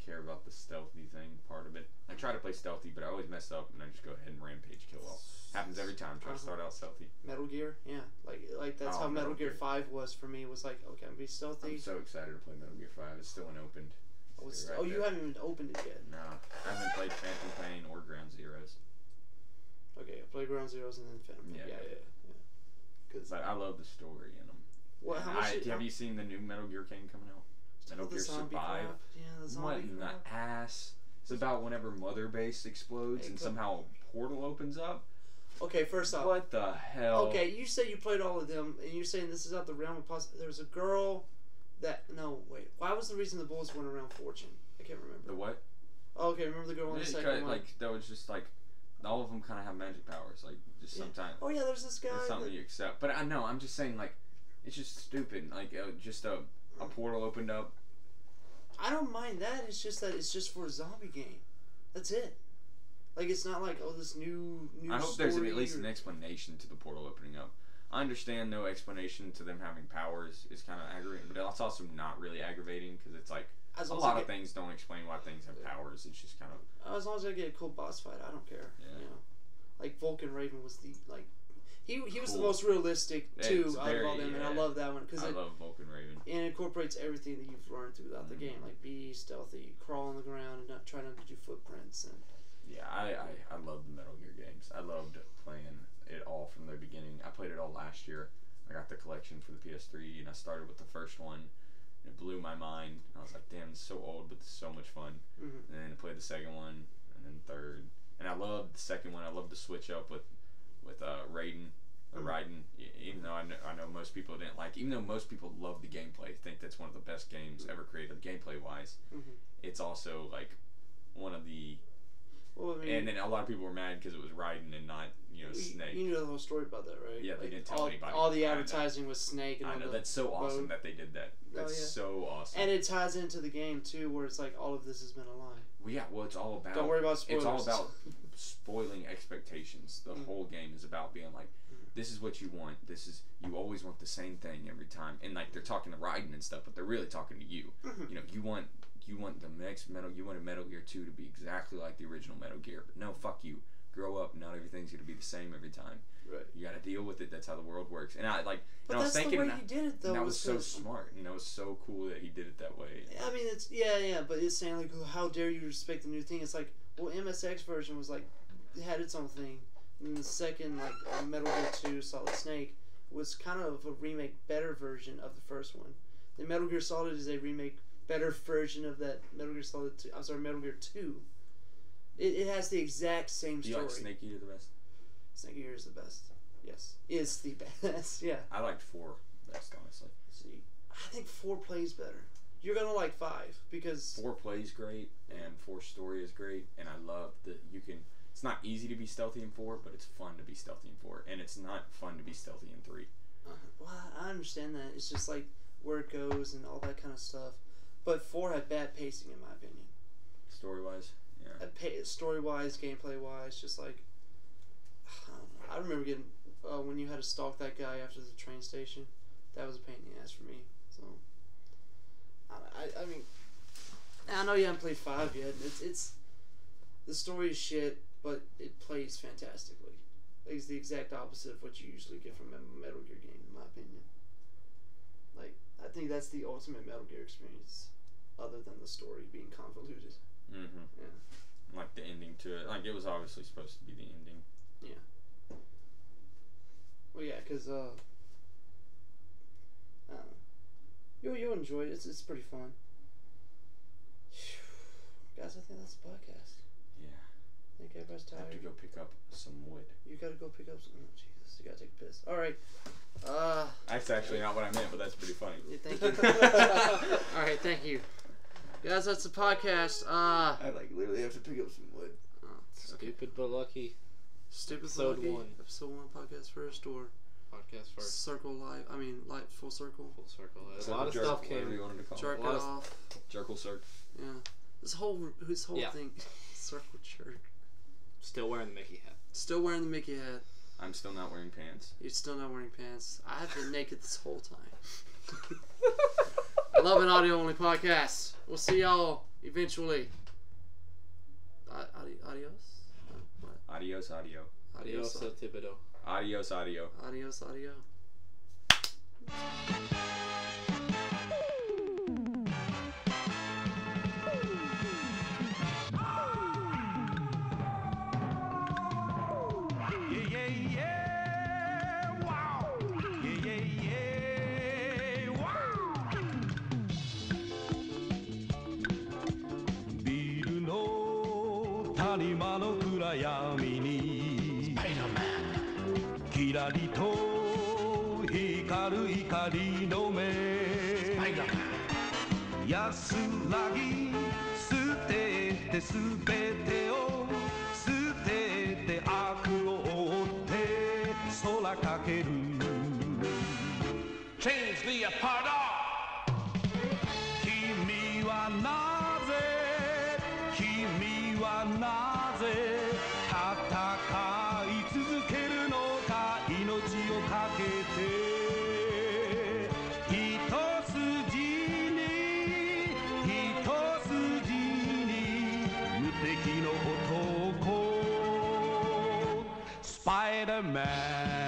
care about the stealthy thing part of it. I try to play stealthy, but I always mess up, and I just go ahead and rampage kill all. Happens every time. Try to start out stealthy. Metal Gear, yeah, like that's how Metal Gear 5 was for me. Was like, okay, I'm gonna be stealthy. I'm so excited to play Metal Gear 5. It's still unopened. You haven't even opened it yet. No, I haven't played Phantom Pain or Ground Zeroes. Okay, I played Ground Zeroes and then Phantom Pain. Yeah. But I love the story in them. What? Have you seen the new Metal Gear game coming out? Metal Gear Survive. Yeah, the zombie What in the ass? It's about whenever Mother Base explodes and somehow a portal opens up. Okay, first off. What the hell? Okay, you say you played all of them, and you're saying this is out the realm of possibility. There's a girl that... No, wait. Why was the reason the bullets went around Fortune? I can't remember. The what? Oh, okay, remember the girl on the second one? Like, that was just like... All of them kind of have magic powers. Like, just sometimes... Oh, yeah, there's this guy... It's something you accept. But I know, I'm just saying, like... It's just stupid. Like, just a portal opened up. I don't mind that. It's just that it's just for a zombie game. That's it. Like, it's not like, oh, this new I hope there's at least or... an explanation to the portal opening up. I understand no explanation to them having powers is kind of aggravating, but it's also not really aggravating because it's like a lot of things don't explain why things have powers. It's just kind of... As long as I get a cool boss fight, I don't care. Yeah. You know? Like, Vulcan Raven was the, like... He was the most realistic, too, out of all them, and I love that one. I love Vulcan Raven. And it incorporates everything that you've learned throughout the game. Like, be stealthy, crawl on the ground, and try not to do footprints. And yeah, I love the Metal Gear games. I loved playing it all from the beginning. I played it all last year. I got the collection for the PS3, and I started with the first one. And it blew my mind. I was like, damn, it's so old, but it's so much fun. And then I played the second one, and then third. And I loved the second one. I loved the switch up with Raiden. Raiden, even though I know most people didn't like, even though most people love the gameplay, think that's one of the best games ever created gameplay wise. It's also like one of the. Well, I mean, and then a lot of people were mad because it was Raiden and not Snake. You knew the whole story about that, right? Yeah, they didn't tell anybody. All the advertising was Snake. And I know that's so awesome that they did that. That's so awesome. And it ties into the game too, where it's like all of this has been a lie. Well, yeah. Well, it's all about. Don't worry about spoilers. It's all about spoiling expectations. The whole game is about being like, this is what you want. You always want the same thing every time. And like they're talking to Raiden and stuff, but they're really talking to you. You know, you want the next you wanted Metal Gear 2 to be exactly like the original Metal Gear. But no, fuck you. Grow up. Not everything's gonna be the same every time. Right. You gotta deal with it. That's how the world works. And I was thinking, the way he did it though. And that was so smart. And that was so cool that he did it that way. I mean, it's but it's saying like, oh, how dare you respect the new thing? It's like, well, MSX version was like, it had its own thing. And the second, like, Metal Gear 2 Solid Snake was kind of a remake, better version of the first one. The Metal Gear Solid is a remake, better version of that Metal Gear Solid 2. I'm sorry, Metal Gear 2. It has the exact same story. Do you like Snake Eater the best? Snake Eater is the best. Yes. Is the best, yeah. I liked 4 best, honestly. See, I think 4 plays better. You're going to like 5, because... 4 plays great, and 4 story is great, and I love that you can... It's not easy to be stealthy in 4, but it's fun to be stealthy in 4, and it's not fun to be stealthy in 3. Well, I understand that. It's just like where it goes and all that kind of stuff. But 4 had bad pacing, in my opinion. Story-wise? Yeah. Story-wise, gameplay-wise, just like... I don't know. I remember getting... when you had to stalk that guy after the train station, that was a pain in the ass for me. So... I mean... I know you haven't played 5 yet. It's the story is shit, but it plays fantastically. It's the exact opposite of what you usually get from a Metal Gear game, in my opinion. Like, I think that's the ultimate Metal Gear experience, other than the story being convoluted. Yeah. Like the ending to it. Like, it was obviously supposed to be the ending. Yeah. Well, yeah, because, you'll enjoy it. It's pretty fun. Guys, I think that's the podcast. Yeah. I think everybody's tired. I have to go pick up some wood. You gotta go pick up some... Oh, Jesus. You gotta take a piss. Alright. That's actually not what I meant, but that's pretty funny. Yeah, thank you. Alright, thank you. Guys, that's the podcast. I literally have to pick up some wood. Stupid but lucky. Stupid Episode but lucky. 1. Episode 1, podcast first, or... Podcast first. Circle live. I mean, live, full circle. Full circle. So A lot of stuff came. Whatever you wanted to call Jerk it. it off. Jerkle circ. Yeah. This whole thing. Circle jerk. Still wearing the Mickey hat. Still wearing the Mickey hat. I'm still not wearing pants. You're still not wearing pants. I have been naked this whole time. I love an audio only podcast. We'll see y'all eventually. Adios? What? Adios, audio. Adios, Thibodeau. Adios, audio. Adios, audio. Change the apart. Kimi wa naze Spider-Man.